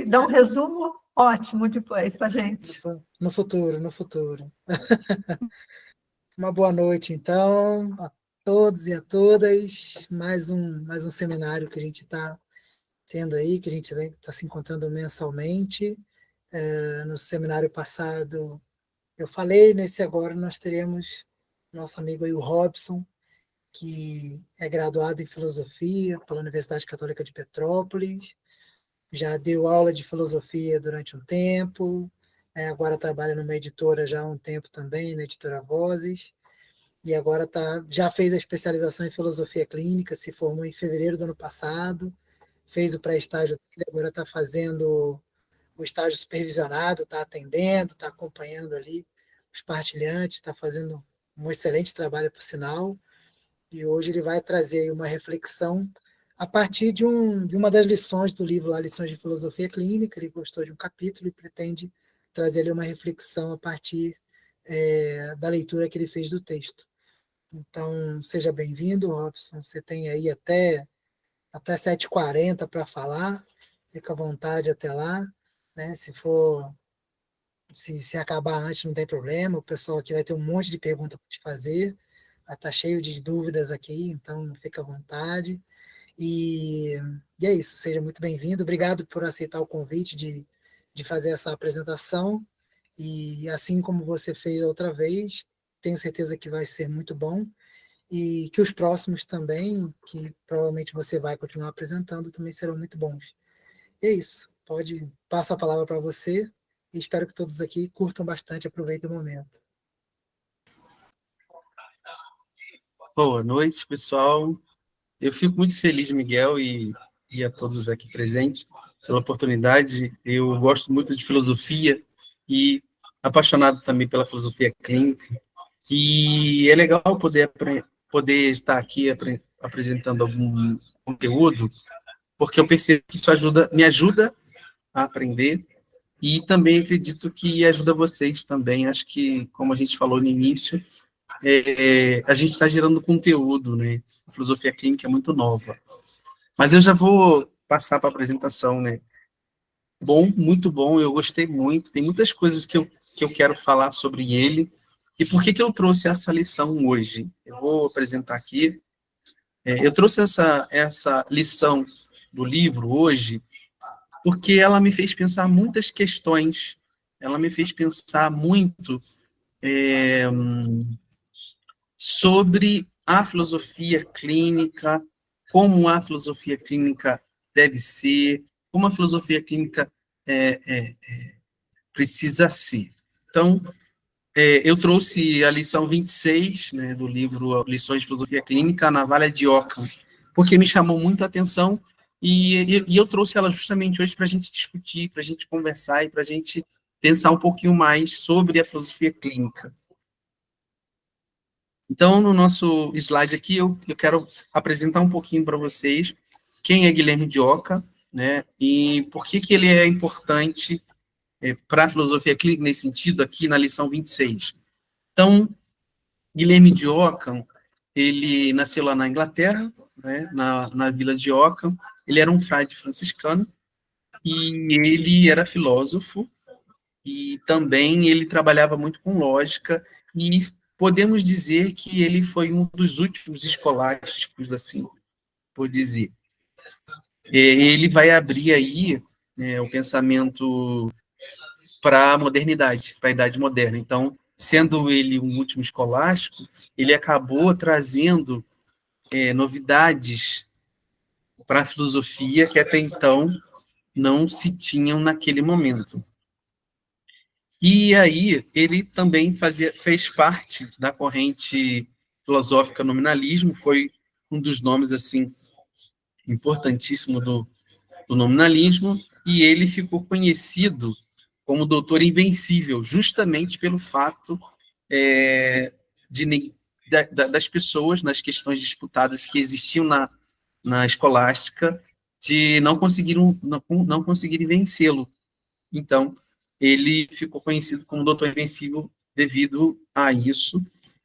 Dá um resumo ótimo depois para a gente. No futuro, no futuro. Uma boa noite, então, a todos e a todas. Mais um seminário que a gente está tendo aí, que a gente está se encontrando mensalmente. No seminário passado, eu falei, nesse agora nós teremos nosso amigo aí, o Robson, que é graduado em Filosofia pela Universidade Católica de Petrópolis, já deu aula de filosofia durante um tempo, agora trabalha numa editora já há um tempo também, na editora Vozes, e agora já fez a especialização em filosofia clínica, se formou em fevereiro do ano passado, fez o pré-estágio dele, agora está fazendo o estágio supervisionado, está atendendo, está acompanhando ali os partilhantes, está fazendo um excelente trabalho, por sinal, e hoje ele vai trazer uma reflexão a partir de uma das lições do livro, lá, Lições de Filosofia Clínica. Ele gostou de um capítulo e pretende trazer ali uma reflexão a partir da leitura que ele fez do texto. Então, seja bem-vindo, Robson. Você tem aí até 7h40 para falar, fica à vontade até lá, né? Se acabar antes, não tem problema, o pessoal aqui vai ter um monte de perguntas para te fazer, vai estar cheio de dúvidas aqui, então fica à vontade. E é isso, seja muito bem-vindo. Obrigado por aceitar o convite de fazer essa apresentação. E assim como você fez outra vez, tenho certeza que vai ser muito bom. E que os próximos também, que provavelmente você vai continuar apresentando, também serão muito bons. E é isso. Passo a palavra para você e espero que todos aqui curtam bastante, aproveitem o momento. Boa noite, pessoal. Eu fico muito feliz, Miguel, e a todos aqui presentes, pela oportunidade. Eu gosto muito de filosofia e apaixonado também pela filosofia clínica. E é legal poder estar aqui apresentando algum conteúdo, porque eu percebo que isso me ajuda a aprender e também acredito que ajuda vocês também. Acho que, como a gente falou no início, a gente está gerando conteúdo, né? A filosofia clínica é muito nova. Mas eu já vou passar para a apresentação, né? Bom, muito bom, eu gostei muito. Tem muitas coisas que eu quero falar sobre ele. E por que eu trouxe essa lição hoje? Eu vou apresentar aqui. Eu trouxe essa lição do livro hoje porque ela me fez pensar muitas questões. Ela me fez pensar muito sobre a filosofia clínica, como a filosofia clínica deve ser, como a filosofia clínica precisa ser. Então, eu trouxe a lição 26, né, do livro Lições de Filosofia Clínica, a Navalha de Ockham, porque me chamou muito a atenção e eu trouxe ela justamente hoje para a gente discutir, para a gente conversar e para a gente pensar um pouquinho mais sobre a filosofia clínica. Então, no nosso slide aqui, eu quero apresentar um pouquinho para vocês quem é Guilherme de Ockham, né, e por que ele é importante para a filosofia clínica nesse sentido, aqui na lição 26. Então, Guilherme de Ockham, ele nasceu lá na Inglaterra, né, na vila de Ockham. Ele era um frade franciscano e ele era filósofo e também ele trabalhava muito com lógica e podemos dizer que ele foi um dos últimos escolásticos, assim, por dizer. Ele vai abrir aí o pensamento para a modernidade, para a Idade Moderna. Então, sendo ele um último escolástico, ele acabou trazendo novidades para a filosofia que até então não se tinham naquele momento. E aí ele também fez parte da corrente filosófica nominalismo, foi um dos nomes assim importantíssimo do nominalismo, e ele ficou conhecido como doutor invencível, justamente pelo fato das pessoas, nas questões disputadas que existiam na escolástica, de não conseguirem vencê-lo. Então, ele ficou conhecido como doutor invencível devido a isso,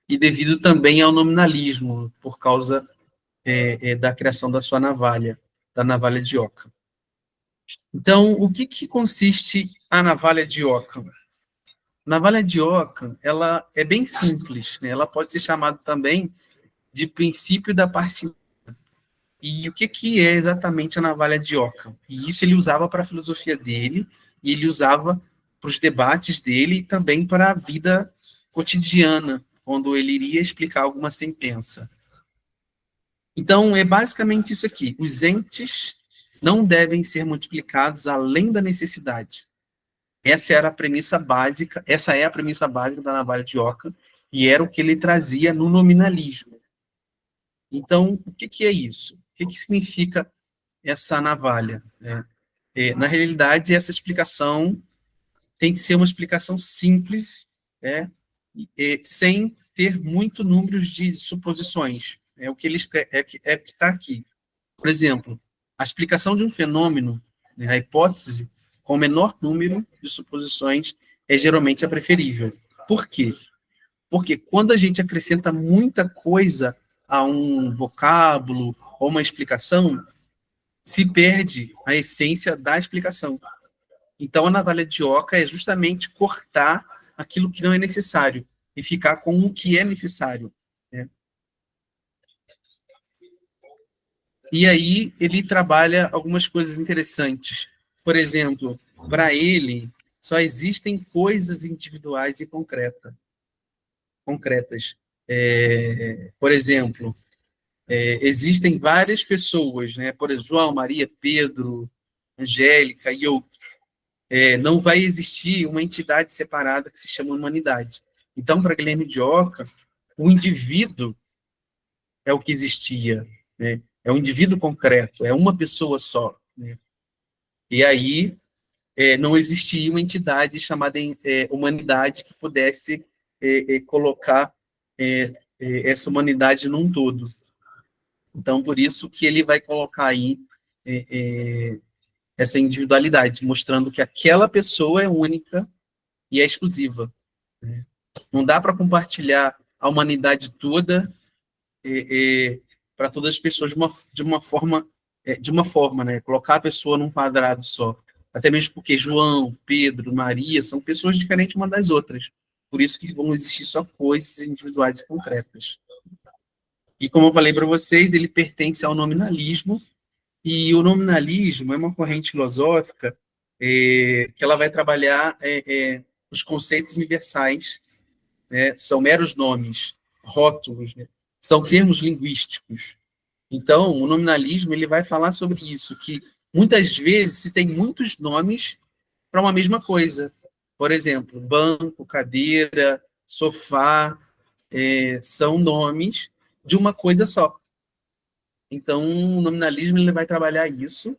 e devido também ao nominalismo, por causa da criação da sua navalha, da navalha de Ockham. Então, o que consiste a navalha de Ockham? A navalha de Ockham, ela é bem simples, né? Ela pode ser chamada também de princípio da parcimônia. E o que é exatamente a navalha de Ockham? E isso ele usava para a filosofia dele, e ele usava para os debates dele e também para a vida cotidiana, quando ele iria explicar alguma sentença. Então, é basicamente isso aqui. Os entes não devem ser multiplicados além da necessidade. Essa era a premissa básica, essa é a premissa básica da navalha de Ockham, e era o que ele trazia no nominalismo. Então, o que é isso? O que significa essa navalha? Na realidade, essa explicação tem que ser uma explicação simples, sem ter muito números de suposições. É o que ele está aqui. Por exemplo, a explicação de um fenômeno, né, a hipótese com o menor número de suposições é geralmente a preferível. Por quê? Porque quando a gente acrescenta muita coisa a um vocábulo ou uma explicação, se perde a essência da explicação. Então, a navalha de Ockham é justamente cortar aquilo que não é necessário e ficar com o que é necessário, né? E aí, ele trabalha algumas coisas interessantes. Por exemplo, para ele, só existem coisas individuais e concretas. Por exemplo, existem várias pessoas, né? Por exemplo, João, Maria, Pedro, Angélica e eu. Não vai existir uma entidade separada que se chama humanidade. Então, para Guilherme de Ockham, o indivíduo é o que existia, né? É um indivíduo concreto, é uma pessoa só, né? E aí não existia uma entidade chamada humanidade que pudesse colocar essa humanidade num todo. Então, por isso que ele vai colocar aí essa individualidade, mostrando que aquela pessoa é única e é exclusiva, né? Não dá para compartilhar a humanidade toda para todas as pessoas de uma forma, né? Colocar a pessoa num quadrado só. Até mesmo porque João, Pedro, Maria são pessoas diferentes uma das outras. Por isso que vão existir só coisas individuais e concretas. E como eu falei para vocês, ele pertence ao nominalismo, e o nominalismo é uma corrente filosófica que ela vai trabalhar os conceitos universais, né? São meros nomes, rótulos, né? São termos linguísticos. Então, o nominalismo ele vai falar sobre isso, que muitas vezes se tem muitos nomes para uma mesma coisa. Por exemplo, banco, cadeira, sofá, são nomes de uma coisa só. Então, o nominalismo ele vai trabalhar isso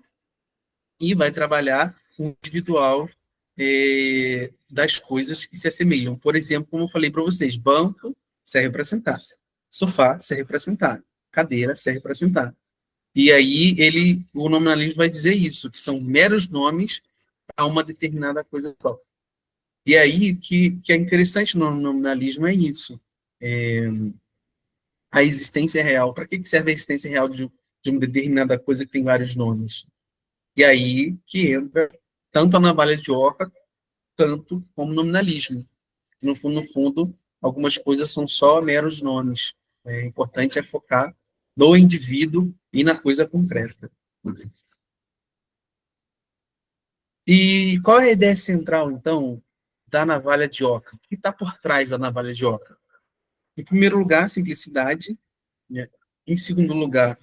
e vai trabalhar o individual das coisas que se assemelham. Por exemplo, como eu falei para vocês, banco serve para sentar, sofá serve para sentar, cadeira serve para sentar. E aí o nominalismo vai dizer isso, que são meros nomes para uma determinada coisa só. E aí que é interessante no nominalismo é isso. A existência real. Para que serve a existência real de uma determinada coisa que tem vários nomes? E aí que entra tanto a navalha de Ockham, tanto como o nominalismo. No fundo, algumas coisas são só meros nomes. O importante é focar no indivíduo e na coisa concreta. E qual é a ideia central, então, da navalha de Ockham? O que está por trás da navalha de Ockham? Em primeiro lugar, simplicidade, né? Em segundo lugar,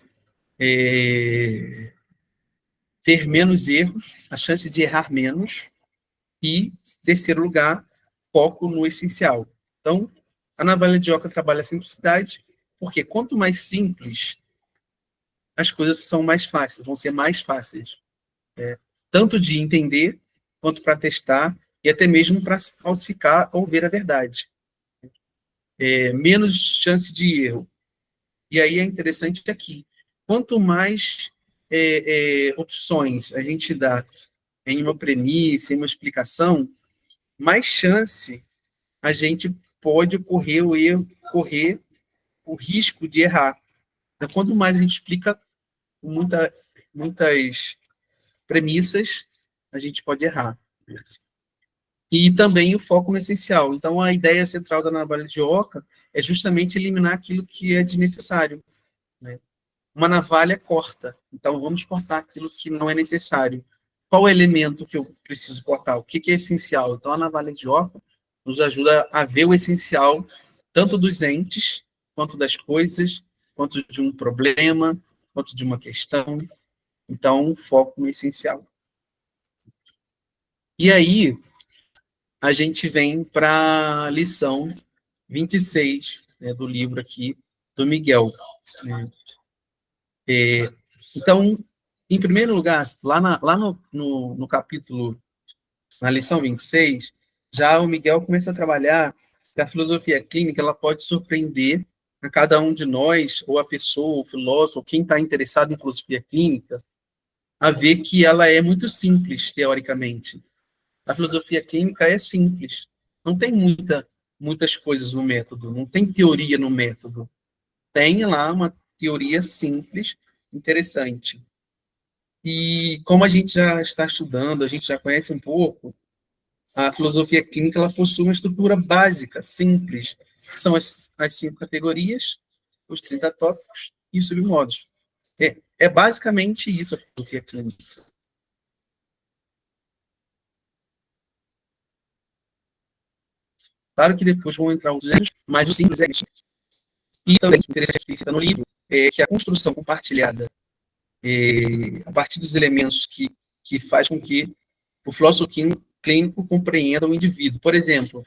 ter menos erros, a chance de errar menos. E, em terceiro lugar, foco no essencial. Então, a navalha de Ockham trabalha a simplicidade, porque quanto mais simples, as coisas são mais fáceis, vão ser mais fáceis. Tanto de entender, quanto para testar, e até mesmo para falsificar ou ver a verdade. Menos chance de erro. E aí é interessante aqui. Quanto mais opções a gente dá em uma premissa, em uma explicação, mais chance a gente pode correr o risco de errar. Então, quanto mais a gente explica muitas premissas, a gente pode errar. E também o foco no essencial. Então, a ideia central da navalha de oca é justamente eliminar aquilo que é desnecessário, né? Uma navalha corta, então vamos cortar aquilo que não é necessário. Qual é o elemento que eu preciso cortar? O que é essencial? Então, a navalha de oca nos ajuda a ver o essencial, tanto dos entes, quanto das coisas, quanto de um problema, quanto de uma questão. Então, foco no essencial. E aí, a gente vem para a lição 26, né, do livro aqui, do Miguel, né? Então, em primeiro lugar, lá no capítulo, na lição 26, já o Miguel começa a trabalhar que a filosofia clínica ela pode surpreender a cada um de nós, ou a pessoa, o filósofo, ou quem está interessado em filosofia clínica, a ver que ela é muito simples, teoricamente. A filosofia clínica é simples. Não tem muitas coisas no método, não tem teoria no método. Tem lá uma teoria simples, interessante. E como a gente já está estudando, a gente já conhece um pouco, a filosofia clínica ela possui uma estrutura básica, simples, que são as 5 categorias, os 30 tópicos e os submodos. É basicamente isso a filosofia clínica. Claro que depois vão entrar os erros, mas o simples é isso. E também, interessante que cita no livro, é que a construção compartilhada, a partir dos elementos que faz com que o filósofo clínico compreenda o indivíduo. Por exemplo,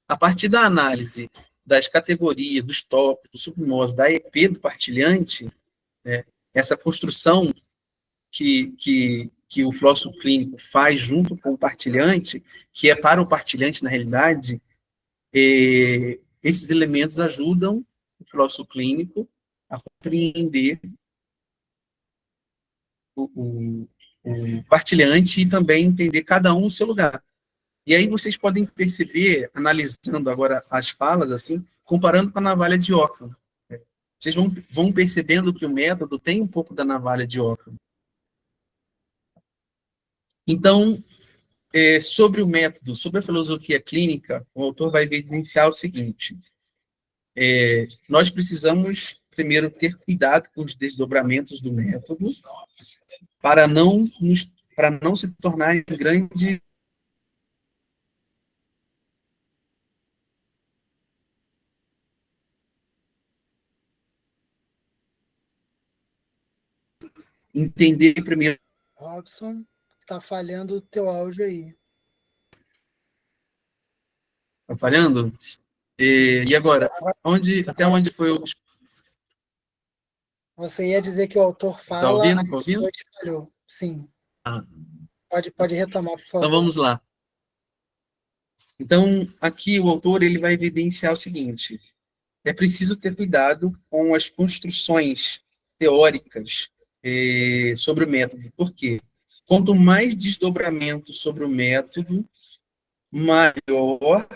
a partir da análise das categorias, dos tópicos, dos submódulos, da EP do partilhante, né, essa construção que o filósofo clínico faz junto com o partilhante, que é para o partilhante, na realidade, esses elementos ajudam o filósofo clínico a compreender o partilhante e também entender cada um o seu lugar. E aí vocês podem perceber, analisando agora as falas, assim, comparando com a navalha de Ockham. Vocês vão percebendo que o método tem um pouco da navalha de Ockham. Então, sobre o método, sobre a filosofia clínica, o autor vai evidenciar o seguinte: nós precisamos, primeiro, ter cuidado com os desdobramentos do método, para não se tornar em grande entender primeiro. Robson, tá falhando o teu áudio aí. Tá falhando? E agora? Até onde foi o... Você ia dizer que o autor Tá fala, ouvindo? Tá ouvindo? depois falhou. Sim. Ah, Pode retomar, por favor. então vamos lá. Então, aqui o autor ele vai evidenciar o seguinte: é preciso ter cuidado com as construções teóricas sobre o método. Por quê? Quanto mais desdobramento sobre o método, maior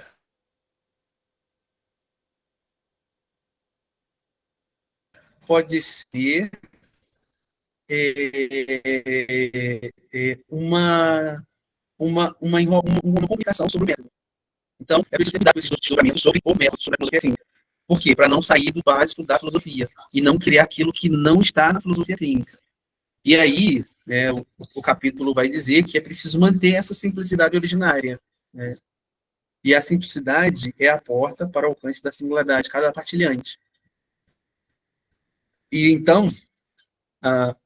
pode ser uma complicação sobre o método. Então, é preciso ter cuidado com esses desdobramentos sobre o método, sobre a filosofia clínica. Por quê? Para não sair do básico da filosofia e não criar aquilo que não está na filosofia clínica. E aí, o capítulo vai dizer que é preciso manter essa simplicidade originária, né? E a simplicidade é a porta para o alcance da singularidade de cada partilhante. E então,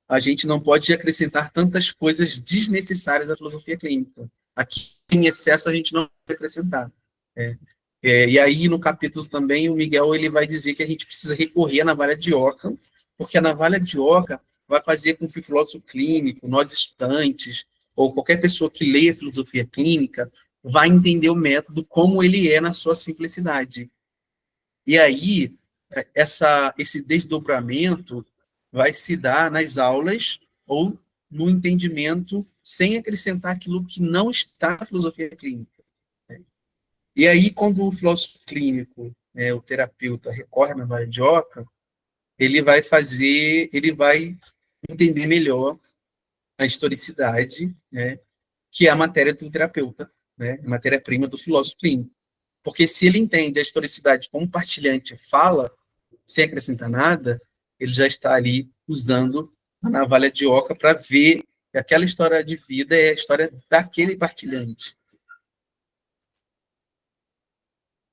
a gente não pode acrescentar tantas coisas desnecessárias à filosofia clínica. Aqui, em excesso, a gente não pode acrescentar. E aí, no capítulo também, o Miguel ele vai dizer que a gente precisa recorrer à navalha de Ockham, porque a navalha de Ockham vai fazer com que o filósofo clínico, nós estudantes, ou qualquer pessoa que leia filosofia clínica, vai entender o método como ele é na sua simplicidade. E aí, esse desdobramento vai se dar nas aulas ou no entendimento sem acrescentar aquilo que não está na filosofia clínica. E aí, quando o filósofo clínico, o terapeuta, recorre na navalha de Ockham, ele vai entender melhor a historicidade, né, que é a matéria do terapeuta, né, a matéria-prima do filósofo clínico. Porque se ele entende a historicidade como partilhante fala, sem acrescentar nada, ele já está ali usando a navalha de oca para ver que aquela história de vida é a história daquele partilhante.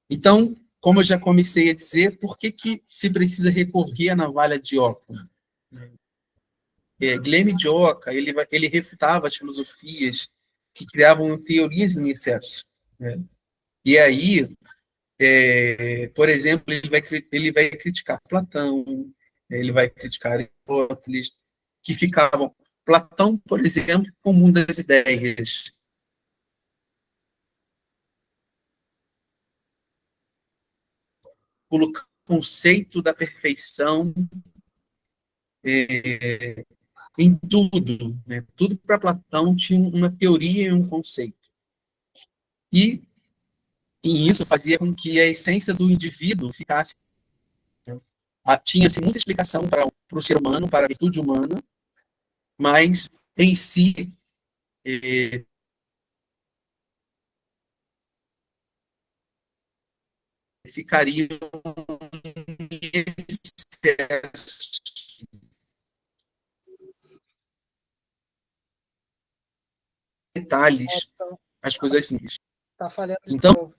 Então, como eu já comecei a dizer, por que se precisa recorrer à navalha de oca? Guilherme de Ockham, ele refutava as filosofias que criavam teorias em excesso, né? E aí, por exemplo, ele vai criticar Platão, ele vai criticar Aristóteles, que ficavam... Platão, por exemplo, com o mundo das ideias. Colocar o conceito da perfeição em tudo, né? Tudo para Platão tinha uma teoria e um conceito. E isso fazia com que a essência do indivíduo ficasse... Tinha-se muita explicação para o ser humano, para a virtude humana, mas em si ficaria detalhes, as coisas simples. Tá falhando de Então, novo.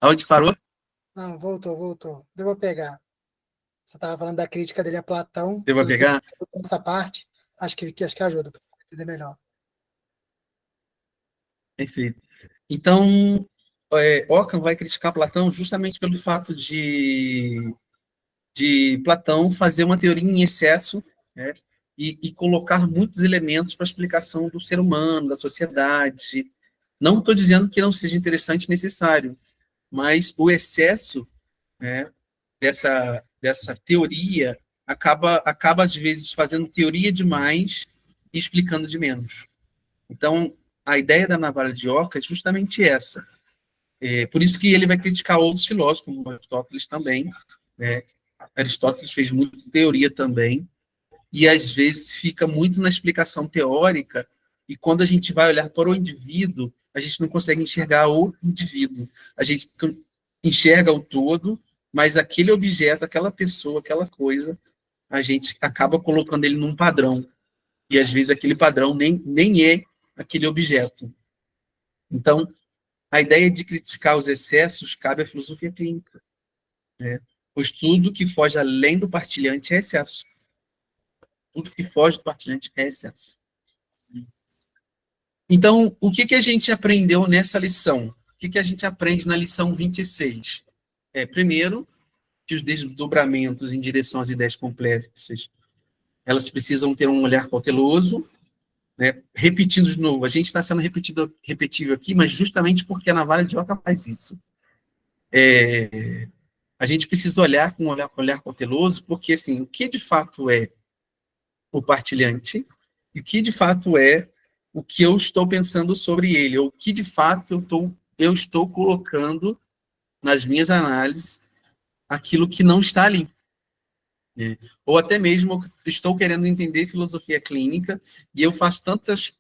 aonde parou? Não, voltou. Deu pra pegar. Você estava falando da crítica dele a Platão. Deu para pegar? Essa parte, acho que ajuda para entender melhor. Perfeito. Então, Ockham vai criticar Platão justamente pelo fato de Platão fazer uma teoria em excesso, né, e colocar muitos elementos para a explicação do ser humano, da sociedade. Não estou dizendo que não seja interessante e necessário, mas o excesso, né, dessa teoria acaba, às vezes, fazendo teoria demais e explicando de menos. Então, a ideia da navalha de Ockham é justamente essa. Por isso que ele vai criticar outros filósofos, como Aristóteles também, né? Aristóteles fez muita teoria também, e às vezes fica muito na explicação teórica, e quando a gente vai olhar para o indivíduo, a gente não consegue enxergar o indivíduo. A gente enxerga o todo, mas aquele objeto, aquela pessoa, aquela coisa, a gente acaba colocando ele num padrão. E às vezes aquele padrão nem é aquele objeto. Então, a ideia de criticar os excessos cabe à filosofia clínica, né? Pois tudo que foge além do partilhante é excesso. Tudo que foge do partilhante é excesso. Então, o que a gente aprendeu nessa lição? O que a gente aprende na lição 26? Primeiro, que os desdobramentos em direção às ideias complexas, elas precisam ter um olhar cauteloso, né? Repetindo de novo, a gente está sendo repetitivo aqui, mas justamente porque a navalha de Ockham faz isso. A gente precisa olhar com um olhar cauteloso, porque assim, o que de fato é o partilhante e o que de fato é o que eu estou pensando sobre ele, ou o que de fato eu estou colocando nas minhas análises aquilo que não está ali. Né? Ou até mesmo estou querendo entender filosofia clínica e eu faço tantas,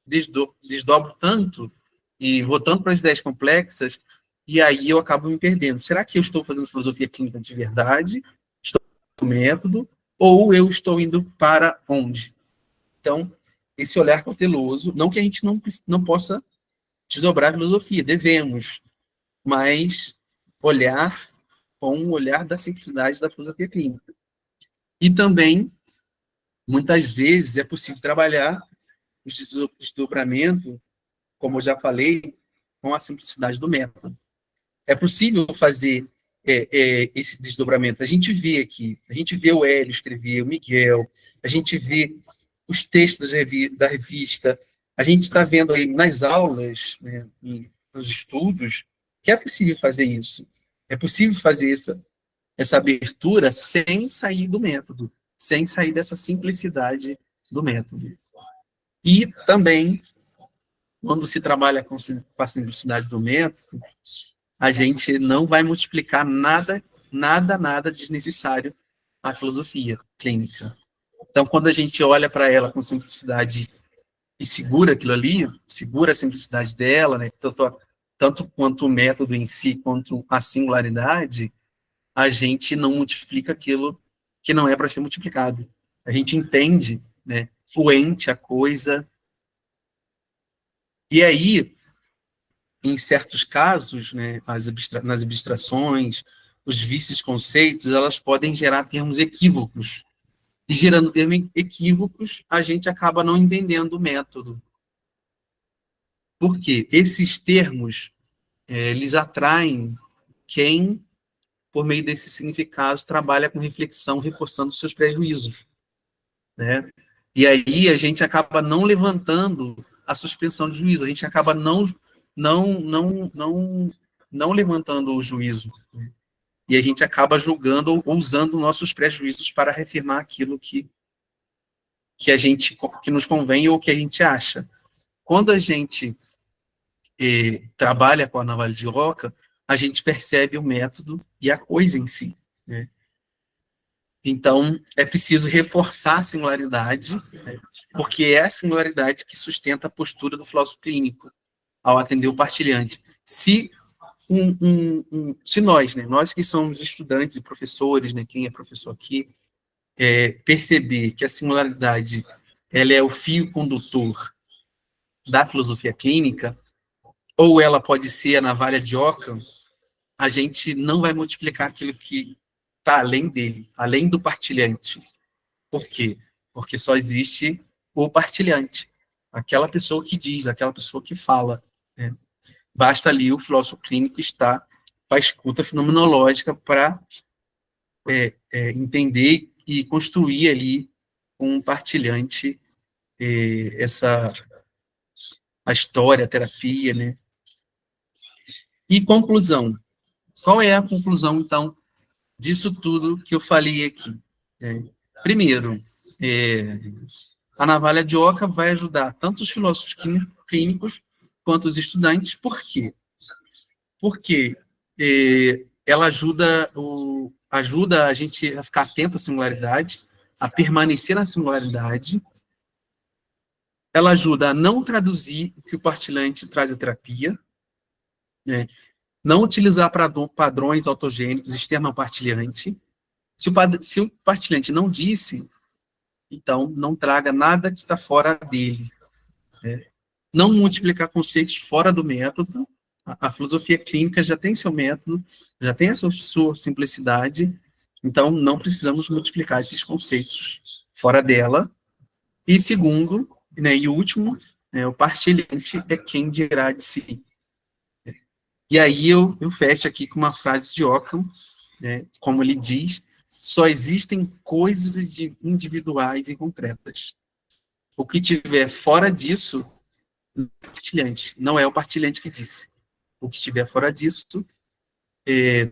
desdobro tanto e vou tanto para as ideias complexas e aí eu acabo me perdendo. Será que eu estou fazendo filosofia clínica de verdade? Estou no método? Ou eu estou indo para onde? Então, esse olhar cauteloso, não que a gente não possa desdobrar a filosofia, devemos, mas olhar com o olhar da simplicidade da filosofia clínica. E também, muitas vezes, é possível trabalhar o desdobramento, como eu já falei, com a simplicidade do método. É possível fazer esse desdobramento. A gente vê aqui, a gente vê o Hélio escrever, o Miguel, a gente vê os textos da revista, a gente está vendo aí nas aulas, né, nos estudos, que é possível fazer isso. É possível fazer essa abertura sem sair do método, sem sair dessa simplicidade do método. E também, quando se trabalha com a simplicidade do método, a gente não vai multiplicar nada desnecessário na filosofia clínica. Então, quando a gente olha para ela com simplicidade e segura aquilo ali, segura a simplicidade dela, né, tanto quanto o método em si, quanto a singularidade, a gente não multiplica aquilo que não é para ser multiplicado. A gente entende, né, o ente, a coisa. E aí, em certos casos, né, nas abstrações, os vícios conceitos, elas podem gerar termos equívocos. E gerando termos equívocos, a gente acaba não entendendo o método. Por quê? Esses termos, eles atraem quem, por meio desses significados, trabalha com reflexão, reforçando seus prejuízos, né? E aí a gente acaba não levantando a suspensão de juízo, a gente acaba não levantando o juízo, né? E a gente acaba julgando ou usando nossos prejuízos para reafirmar aquilo que nos convém ou que a gente acha. Quando a gente trabalha com a navalha de oca, a gente percebe o método e a coisa em si, né? Então, é preciso reforçar a singularidade, né? Porque é a singularidade que sustenta a postura do filósofo clínico ao atender o partilhante. Se nós, né, nós que somos estudantes e professores, né, quem é professor aqui, perceber que a singularidade ela é o fio condutor da filosofia clínica, ou ela pode ser a navalha de Ockham, a gente não vai multiplicar aquilo que está além dele, além do partilhante. Por quê? Porque só existe o partilhante, aquela pessoa que diz, aquela pessoa que fala, né? Basta ali o filósofo clínico estar com a escuta fenomenológica para entender e construir ali com um partilhante a história, a terapia, né? E conclusão. Qual é a conclusão, então, disso tudo que eu falei aqui? Primeiro, a navalha de Ockham vai ajudar tanto os filósofos clínicos quanto os estudantes. Por quê? Porque ela ajuda a gente a ficar atento à singularidade, a permanecer na singularidade. Ela ajuda a não traduzir o que o partilhante traz à terapia, né? Não utilizar padrões autogênicos externos ao partilhante. Se o partilhante não disse, então não traga nada que está fora dele, né? Não multiplicar conceitos fora do método. A filosofia clínica já tem seu método, já tem a sua simplicidade, então não precisamos multiplicar esses conceitos fora dela. E segundo, né, e último, né, o partilhante é quem dirá de si. E aí eu fecho aqui com uma frase de Ockham, né, como ele diz, só existem coisas individuais e concretas. O que tiver fora disso, não é partilhante. Não é o partilhante que disse. O que estiver fora disso é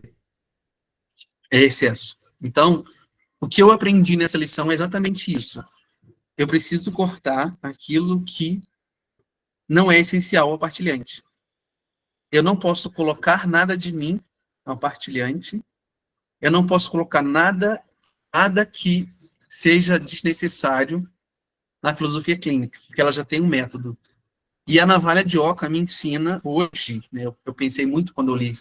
excesso. Então, o que eu aprendi nessa lição é exatamente isso. Eu preciso cortar aquilo que não é essencial ao partilhante. Eu não posso colocar nada de mim ao partilhante. Eu não posso colocar nada que seja desnecessário na filosofia clínica, porque ela já tem um método. E a navalha de Ockham me ensina hoje, né, eu pensei muito quando eu li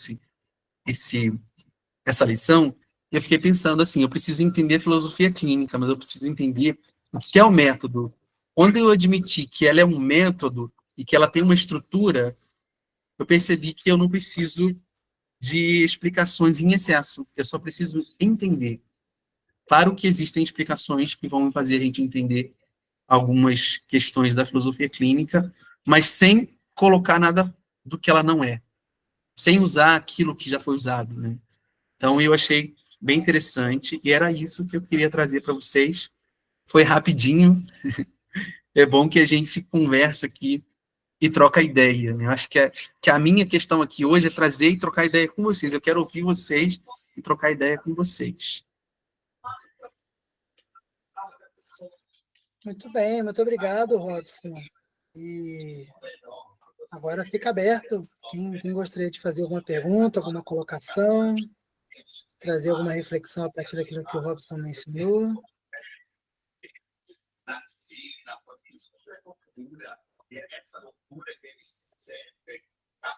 essa lição, eu fiquei pensando assim, eu preciso entender a filosofia clínica, mas eu preciso entender o que é o método. Quando eu admiti que ela é um método e que ela tem uma estrutura, eu percebi que eu não preciso de explicações em excesso, eu só preciso entender. Claro que existem explicações que vão fazer a gente entender algumas questões da filosofia clínica, mas sem colocar nada do que ela não é, sem usar aquilo que já foi usado, né? Então, eu achei bem interessante, e era isso que eu queria trazer para vocês. Foi rapidinho, é bom que a gente conversa aqui e troca ideia, né? Eu acho que a minha questão aqui hoje é trazer e trocar ideia com vocês. Eu quero ouvir vocês e trocar ideia com vocês. Muito bem, muito obrigado, Robson. E agora fica aberto. Quem gostaria de fazer alguma pergunta, alguma colocação, trazer alguma reflexão a partir daquilo que o Robson mencionou?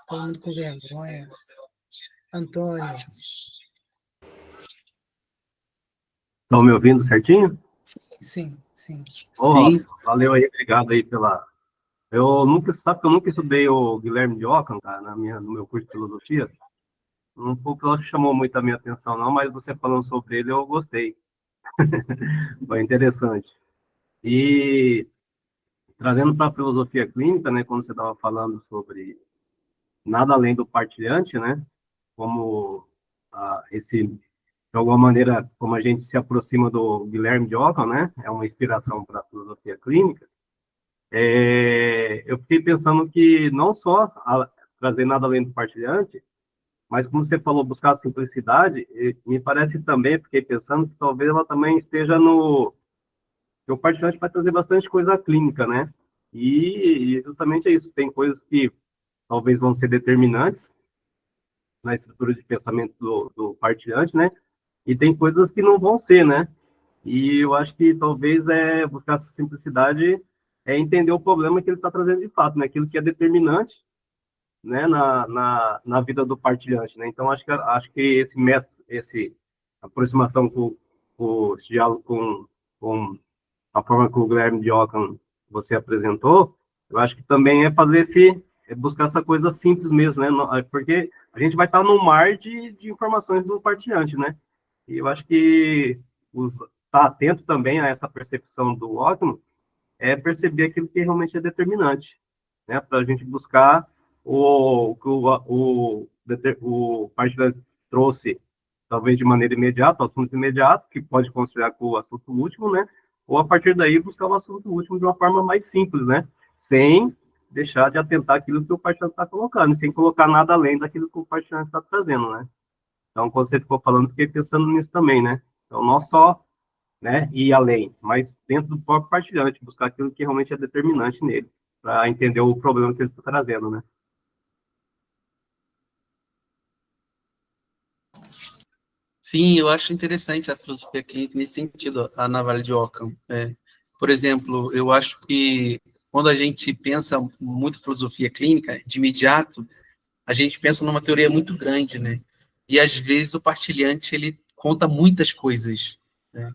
Todo mundo com vergonha. Antônio. Estão me ouvindo certinho? Sim, sim. Oh, Sim. valeu aí, obrigado aí pela... Sabe que eu nunca estudei o Guilherme de Ockham, cara, no meu curso de filosofia. Um pouco não chamou muito a minha atenção, não, mas você falando sobre ele, eu gostei. Foi interessante. E trazendo para a filosofia clínica, né, quando você estava falando sobre nada além do partilhante, né, como de alguma maneira, como a gente se aproxima do Guilherme de Ockham, né, é uma inspiração para a filosofia clínica. Eu fiquei pensando que não só trazer nada além do partilhante, mas como você falou, buscar a simplicidade, me parece também, fiquei pensando que talvez ela também esteja no... que o partilhante vai trazer bastante coisa clínica, né? E justamente é isso, tem coisas que talvez vão ser determinantes na estrutura de pensamento do partilhante, né? E tem coisas que não vão ser, né? E eu acho que talvez buscar essa simplicidade é entender o problema que ele está trazendo de fato, né? Aquilo que é determinante, né, na vida do partilhante, né? Então acho que esse método, esse aproximação com esse diálogo com a forma que o Guilherme de Ockham você apresentou, eu acho que também buscar essa coisa simples mesmo, né? Porque a gente vai estar no mar de informações do partilhante, né? E eu acho que estar atento também a essa percepção do Ockham é perceber aquilo que realmente é determinante, né? Para a gente buscar o que o partilhante trouxe, talvez de maneira imediata, o assunto imediato, que pode considerar com o assunto último, né? Ou a partir daí buscar o assunto último de uma forma mais simples, né? Sem deixar de atentar aquilo que o partilhante está colocando, sem colocar nada além daquilo que o partilhante está trazendo, né? Então, quando você ficou falando, fiquei pensando nisso também, né? Então, não só, né, ir além, mas dentro do próprio partilhante, buscar aquilo que realmente é determinante nele, para entender o problema que ele está trazendo, né? Sim, eu acho interessante a filosofia clínica nesse sentido, a navalha de Ockham. Por exemplo, eu acho que quando a gente pensa muito em filosofia clínica, de imediato, a gente pensa numa teoria muito grande, né? E às vezes o partilhante ele conta muitas coisas, né?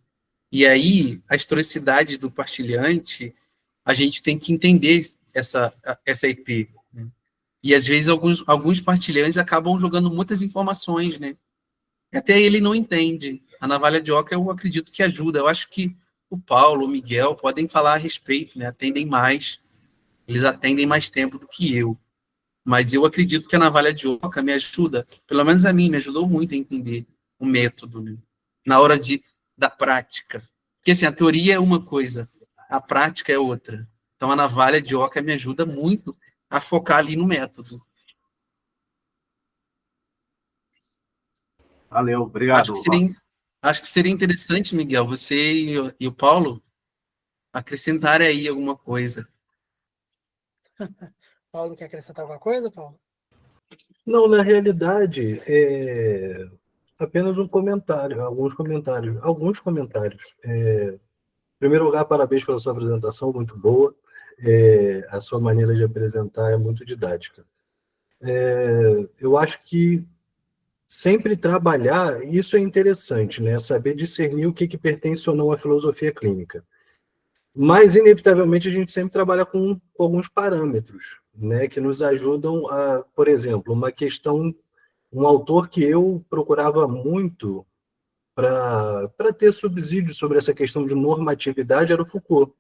E aí a historicidade do partilhante, a gente tem que entender essa IP, né? E às vezes alguns partilhantes acabam jogando muitas informações, né? Até ele não entende. A navalha de Oca, eu acredito que ajuda. Eu acho que o Paulo, o Miguel podem falar a respeito, né? Eles atendem mais tempo do que eu. Mas eu acredito que a navalha de Oca me ajuda, pelo menos a mim, me ajudou muito a entender o método, né? Na hora da prática. Porque assim, a teoria é uma coisa, a prática é outra. Então a navalha de Oca me ajuda muito a focar ali no método. Valeu, Acho obrigado. que seria, acho que seria interessante, Miguel, você e o Paulo acrescentarem aí alguma coisa. Paulo, quer acrescentar alguma coisa, Paulo? Não, na realidade, apenas um comentário, alguns comentários. Em primeiro lugar, parabéns pela sua apresentação, muito boa. A sua maneira de apresentar é muito didática. Eu acho que sempre trabalhar, isso é interessante, né? Saber discernir o que pertence ou não à filosofia clínica. Mas, inevitavelmente, a gente sempre trabalha com alguns parâmetros, né, que nos ajudam a, por exemplo, um autor que eu procurava muito para ter subsídio sobre essa questão de normatividade era o Foucault,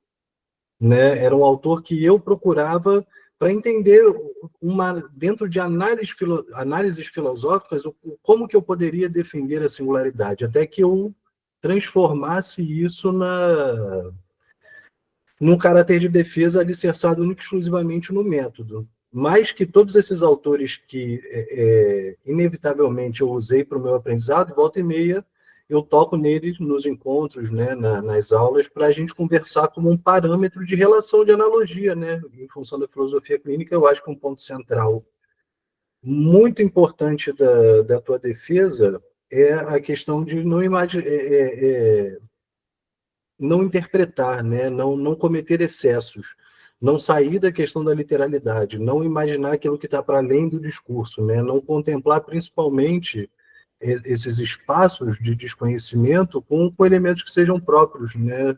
né? Era um autor que eu procurava para entender dentro de análises filosóficas como que eu poderia defender a singularidade, até que eu transformasse isso num caráter de defesa alicerçado único e exclusivamente no método. Mais que todos esses autores que, inevitavelmente, eu usei para o meu aprendizado, volta e meia, eu toco neles nos encontros, né, nas aulas, para a gente conversar como um parâmetro de relação de analogia, né, em função da filosofia clínica. Eu acho que um ponto central muito importante da tua defesa é a questão de não interpretar, né? Não cometer excessos, não sair da questão da literalidade, não imaginar aquilo que está para além do discurso, né? Não contemplar principalmente esses espaços de desconhecimento com elementos que sejam próprios, né,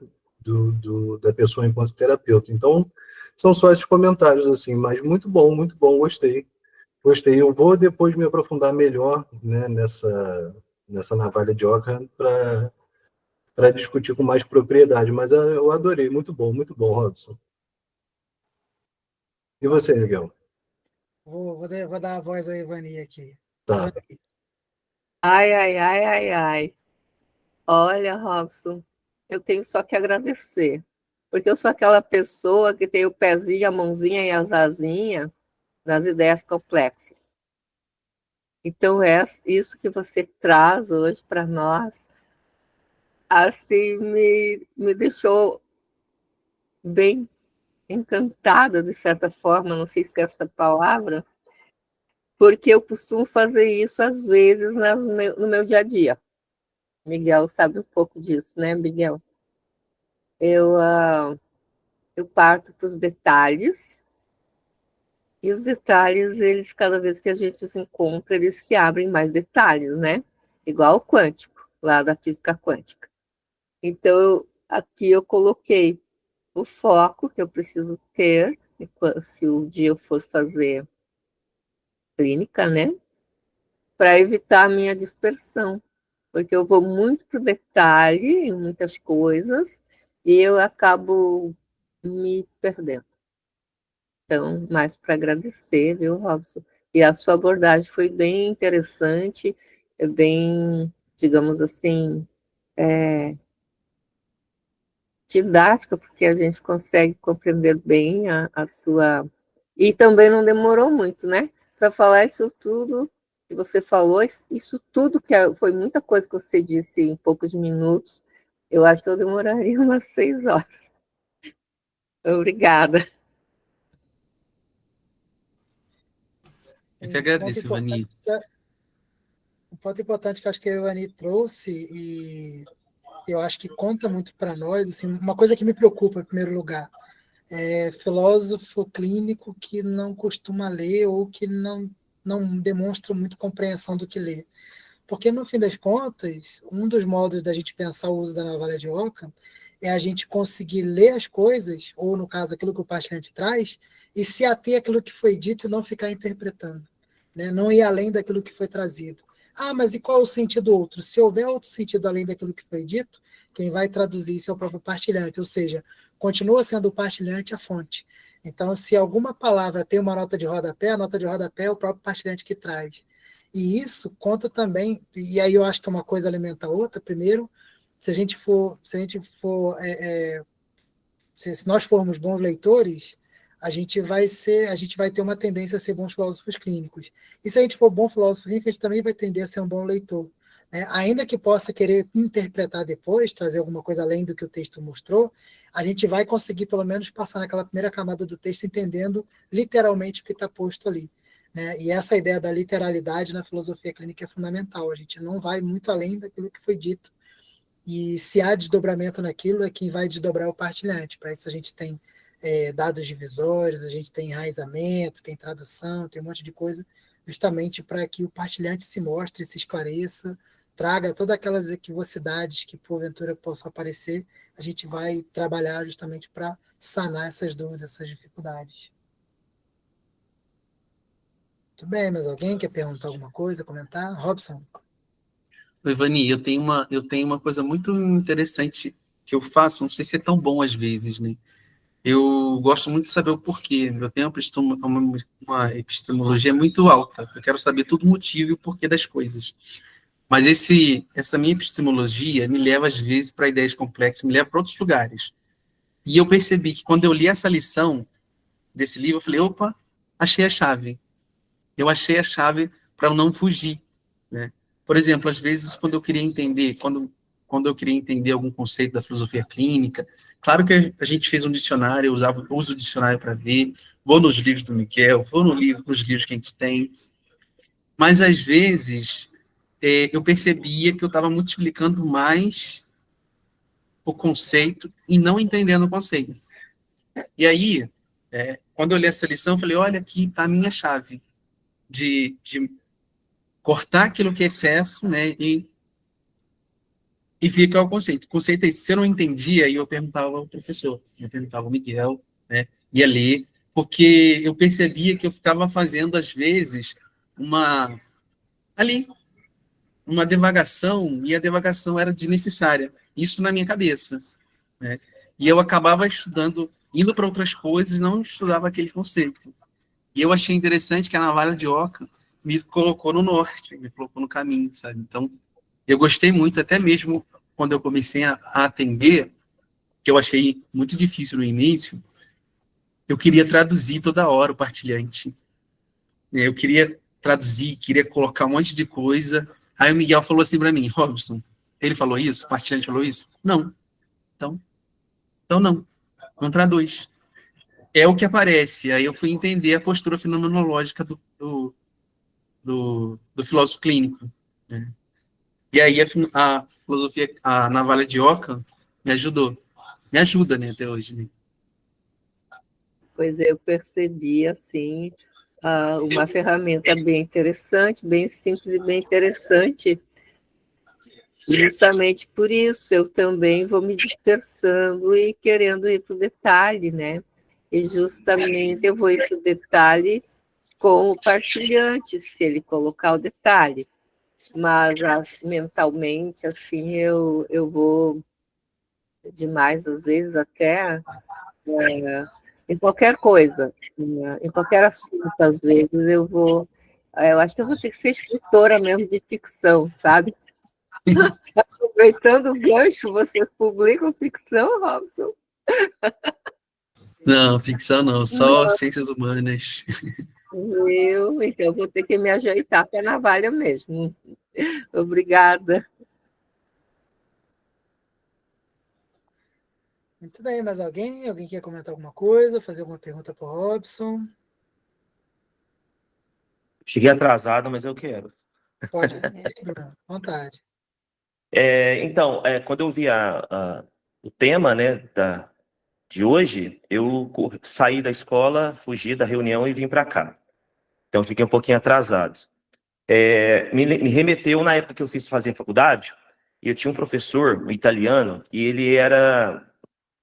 da pessoa enquanto terapeuta. Então, são só esses comentários, assim, mas muito bom, gostei. Gostei. Eu vou depois me aprofundar melhor, né, nessa navalha de Ockham para discutir com mais propriedade, mas eu adorei. Muito bom, Robson. E você, Miguel? Vou dar a voz a Ivani aqui. Tá. Ai, ai, ai, ai, ai. Olha, Robson, eu tenho só que agradecer, porque eu sou aquela pessoa que tem o pezinho, a mãozinha e as asinhas das ideias complexas. Então, é isso que você traz hoje para nós, assim, me deixou bem encantada, de certa forma, não sei se é essa palavra, porque eu costumo fazer isso, às vezes, no meu dia a dia. Miguel sabe um pouco disso, né, Miguel? Eu parto para os detalhes, e os detalhes, eles, cada vez que a gente se encontra, eles se abrem mais detalhes, né? Igual o quântico, lá da física quântica. Então, aqui eu coloquei o foco que eu preciso ter, se o dia eu for fazer clínica, né? Para evitar a minha dispersão, porque eu vou muito para o detalhe em muitas coisas e eu acabo me perdendo. Então, mais para agradecer, viu, Robson? E a sua abordagem foi bem interessante, bem, digamos assim, didática, porque a gente consegue compreender bem a sua... E também não demorou muito, né? Para falar isso tudo que você falou, isso tudo foi muita coisa que você disse em poucos minutos, eu acho que eu demoraria umas 6 horas. Obrigada. Eu que agradeço, Ivani. Um ponto importante que eu acho que a Ivani trouxe, e eu acho que conta muito para nós, assim, uma coisa que me preocupa, em primeiro lugar, é filósofo clínico que não costuma ler ou que não demonstra muito compreensão do que lê. Porque, no fim das contas, um dos modos da gente pensar o uso da navalha de Ockham é a gente conseguir ler as coisas, ou, no caso, aquilo que o partilhante traz, e se ater àquilo que foi dito e não ficar interpretando, né? Não ir além daquilo que foi trazido. Ah, mas e qual é o sentido outro? Se houver outro sentido além daquilo que foi dito, quem vai traduzir isso é o próprio partilhante, ou seja, continua sendo o partilhante a fonte. Então, se alguma palavra tem uma nota de rodapé, a nota de rodapé é o próprio partilhante que traz. E isso conta também, e aí eu acho que uma coisa alimenta a outra. Primeiro, se nós formos bons leitores, a gente vai ter uma tendência a ser bons filósofos clínicos. E se a gente for bom filósofo clínico, a gente também vai tender a ser um bom leitor, né? Ainda que possa querer interpretar depois, trazer alguma coisa além do que o texto mostrou, a gente vai conseguir pelo menos passar naquela primeira camada do texto entendendo literalmente o que está posto ali, né? E essa ideia da literalidade na filosofia clínica é fundamental. A gente não vai muito além daquilo que foi dito. E se há desdobramento naquilo, é quem vai desdobrar o partilhante. Para isso a gente tem dados divisórios, a gente tem enraizamento, tem tradução, tem um monte de coisa, justamente para que o partilhante se mostre, se esclareça, traga todas aquelas equivocidades que porventura possam aparecer. A gente vai trabalhar justamente para sanar essas dúvidas, essas dificuldades. Muito bem, mas alguém quer perguntar alguma coisa, comentar? Robson? Oi, Ivani, eu tenho uma coisa muito interessante que eu faço, não sei se é tão bom às vezes, né? Eu gosto muito de saber o porquê. Eu tenho uma epistemologia muito alta. Eu quero saber todo o motivo e o porquê das coisas. Mas essa minha epistemologia me leva, às vezes, para ideias complexas, me leva para outros lugares. E eu percebi que quando eu li essa lição desse livro, eu falei, opa, achei a chave. Eu achei a chave para eu não fugir, né? Por exemplo, às vezes, quando eu queria entender algum conceito da filosofia clínica, claro que a gente fez um dicionário, eu uso o dicionário para ver, vou nos livros do Miquel, vou nos livros que a gente tem, mas às vezes eu percebia que eu estava multiplicando mais o conceito e não entendendo o conceito. E aí, quando eu li essa lição, eu falei, olha, aqui está a minha chave de cortar aquilo que é excesso, né, e ver qual é o conceito. O conceito é esse. Se eu não entendia, aí eu perguntava ao professor, eu perguntava ao Miguel, né, ia ler, porque eu percebia que eu ficava fazendo, às vezes, uma devagação, e a devagação era desnecessária. Isso na minha cabeça, né? E eu acabava estudando, indo para outras coisas, não estudava aquele conceito. E eu achei interessante que a navalha de Oca me colocou no norte, me colocou no caminho, sabe? Então, eu gostei muito, até mesmo quando eu comecei a atender, que eu achei muito difícil no início, eu queria traduzir toda hora o partilhante. Eu queria traduzir, queria colocar um monte de coisa. Aí o Miguel falou assim para mim, Robson, ele falou isso? O partilhante falou isso? Não. Então não traduz. É o que aparece. Aí eu fui entender a postura fenomenológica do filósofo clínico, né? E aí a filosofia, a navalha de Ockham me ajudou. Me ajuda, né, até hoje. Né? Pois eu percebi, assim, uma ferramenta bem interessante, bem simples e bem interessante. Justamente por isso, eu também vou me dispersando e querendo ir para o detalhe, né? E justamente eu vou ir para o detalhe com o partilhante, se ele colocar o detalhe. Mas mentalmente, assim, eu vou demais, às vezes, até em qualquer coisa, em qualquer assunto, às vezes, eu acho que eu vou ter que ser escritora mesmo de ficção, sabe? Aproveitando o gancho, vocês publicam ficção, Robson? Não, ficção não, só ciências humanas. Então vou ter que me ajeitar para a navalha mesmo. Obrigada. Muito bem, mais alguém? Alguém quer comentar alguma coisa, fazer alguma pergunta para o Robson? Cheguei atrasado, mas eu quero. Pode, Bruno, à vontade. Então, quando eu vi o tema, né, de hoje, eu saí da escola, fugi da reunião e vim para cá. Então, fiquei um pouquinho atrasado. Me remeteu na época que eu fiz fazer faculdade, e eu tinha um professor, um italiano, e ele era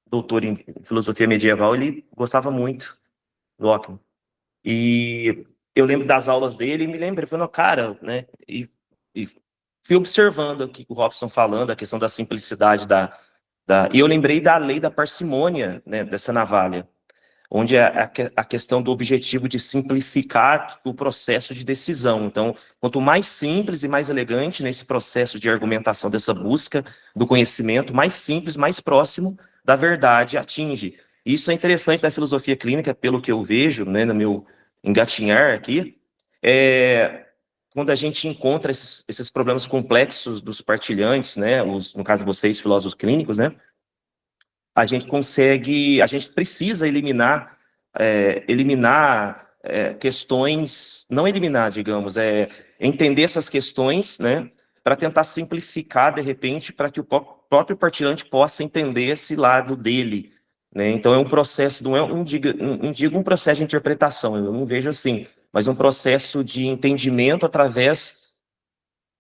doutor em filosofia medieval, ele gostava muito do Ockham. E eu lembro das aulas dele e me lembro, ele falou, cara, né, e fui observando aqui o Robson falando, a questão da simplicidade e eu lembrei da lei da parcimônia, né, dessa navalha, onde é a questão do objetivo de simplificar o processo de decisão. Então, quanto mais simples e mais elegante nesse processo de argumentação, dessa busca do conhecimento, mais simples, mais próximo da verdade atinge. Isso é interessante da filosofia clínica, pelo que eu vejo, né, no meu engatinhar aqui, quando a gente encontra esses problemas complexos dos partilhantes, né, no caso de vocês, filósofos clínicos, né, a gente precisa eliminar questões, não eliminar, digamos, entender essas questões, né, para tentar simplificar, de repente, para que o próprio partilhante possa entender esse lado dele, né? Então é um processo, não digo um processo de interpretação, eu não vejo assim, mas um processo de entendimento através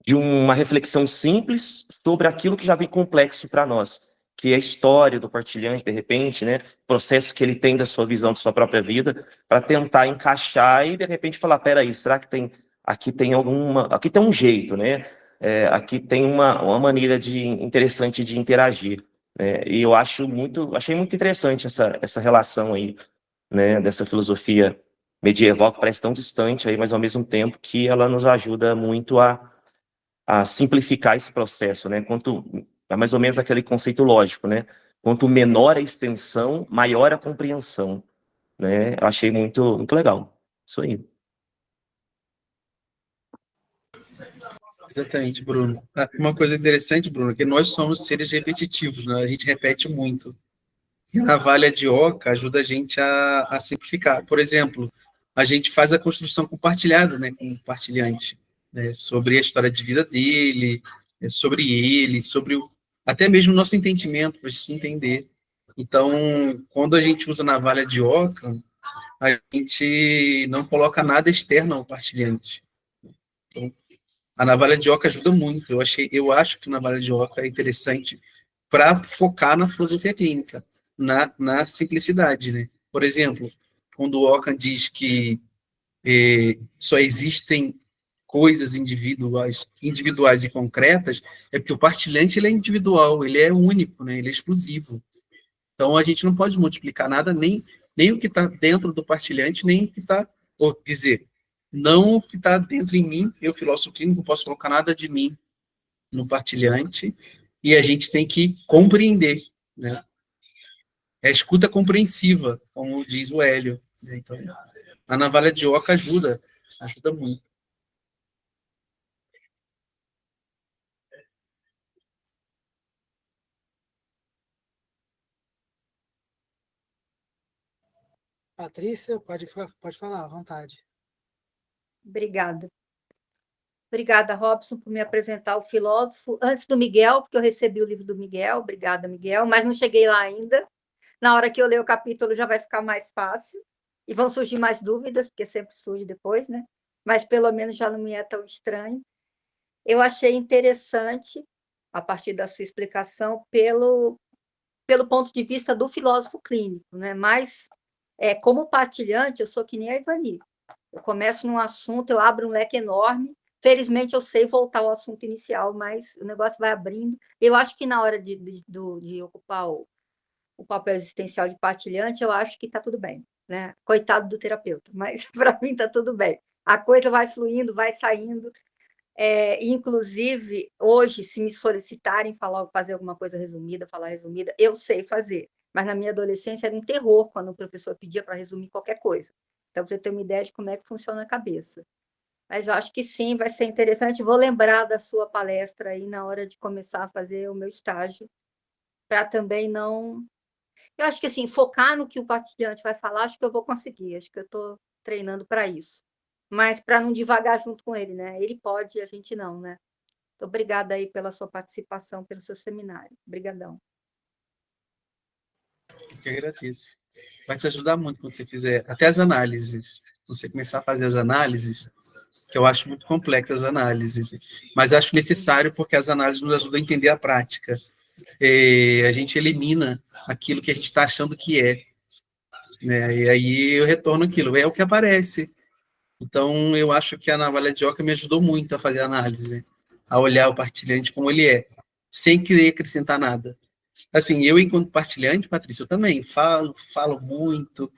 de uma reflexão simples sobre aquilo que já vem complexo para nós, que é a história do partilhante, de repente, né, processo que ele tem da sua visão, da sua própria vida, para tentar encaixar e, de repente, falar, peraí, será que aqui tem um jeito, né, aqui tem uma maneira interessante de interagir, né, e eu achei muito interessante essa relação aí, né, dessa filosofia medieval que parece tão distante aí, mas ao mesmo tempo que ela nos ajuda muito a simplificar esse processo, né? É mais ou menos aquele conceito lógico, né? Quanto menor a extensão, maior a compreensão, né? Eu achei muito, muito legal. Isso aí. Exatamente, Bruno. Uma coisa interessante, Bruno, é que nós somos seres repetitivos, né? A gente repete muito. E a navalha de Oca ajuda a gente a simplificar. Por exemplo, a gente faz a construção compartilhada, né, com o partilhante, né, sobre a história de vida dele, sobre ele, sobre até mesmo o nosso entendimento, para a gente entender. Então, quando a gente usa navalha de oca, a gente não coloca nada externo ao partilhante. Então, a navalha de oca ajuda muito. Eu acho que a navalha de oca é interessante para focar na filosofia clínica, na simplicidade, né? Por exemplo, quando o Ockham diz que só existem coisas individuais e concretas, é porque o partilhante ele é individual, ele é único, né? Ele é exclusivo. Então a gente não pode multiplicar nada, nem o que está dentro do partilhante, nem o que está, ou quer dizer, não o que está dentro em mim, eu, filósofo clínico, não posso colocar nada de mim no partilhante, e a gente tem que compreender, né? É a escuta compreensiva, como diz o Hélio, né? Então, a navalha de oca ajuda muito. Patrícia, pode falar à vontade. Obrigada. Obrigada, Robson, por me apresentar o filósofo. Antes do Miguel, porque eu recebi o livro do Miguel. Obrigada, Miguel, mas não cheguei lá ainda. Na hora que eu ler o capítulo já vai ficar mais fácil. E vão surgir mais dúvidas, porque sempre surge depois, né? Mas pelo menos já não me é tão estranho. Eu achei interessante, a partir da sua explicação, pelo ponto de vista do filósofo clínico, né? Mas, como partilhante, eu sou que nem a Ivani. Eu começo num assunto, eu abro um leque enorme. Felizmente, eu sei voltar ao assunto inicial, mas o negócio vai abrindo. Eu acho que na hora de ocupar o papel existencial de partilhante, eu acho que está tudo bem, né? Coitado do terapeuta, mas para mim está tudo bem. A coisa vai fluindo, vai saindo. Inclusive, hoje, se me solicitarem fazer alguma coisa resumida, falar resumida, eu sei fazer. Mas na minha adolescência era um terror quando o professor pedia para resumir qualquer coisa. Então, para você ter uma ideia de como é que funciona a cabeça. Mas eu acho que sim, vai ser interessante. Vou lembrar da sua palestra aí na hora de começar a fazer o meu estágio, para também não. Eu acho que assim, focar no que o partilhante vai falar, acho que eu vou conseguir, acho que eu estou treinando para isso. Mas para não devagar junto com ele, né? Ele pode, a gente não, né? Então, obrigada aí pela sua participação, pelo seu seminário. Obrigadão. Eu que agradeço. Vai te ajudar muito quando você fizer, até as análises. Quando você começar a fazer as análises, que eu acho muito complexas as análises, mas acho necessário porque as análises nos ajudam a entender a prática. A gente elimina aquilo que a gente está achando que é, né? E aí eu retorno aquilo, é o que aparece. Então, eu acho que a navalha de oca me ajudou muito a fazer a análise, né? A olhar o partilhante como ele é, sem querer acrescentar nada. Assim, eu, enquanto partilhante, Patrícia, eu também falo muito,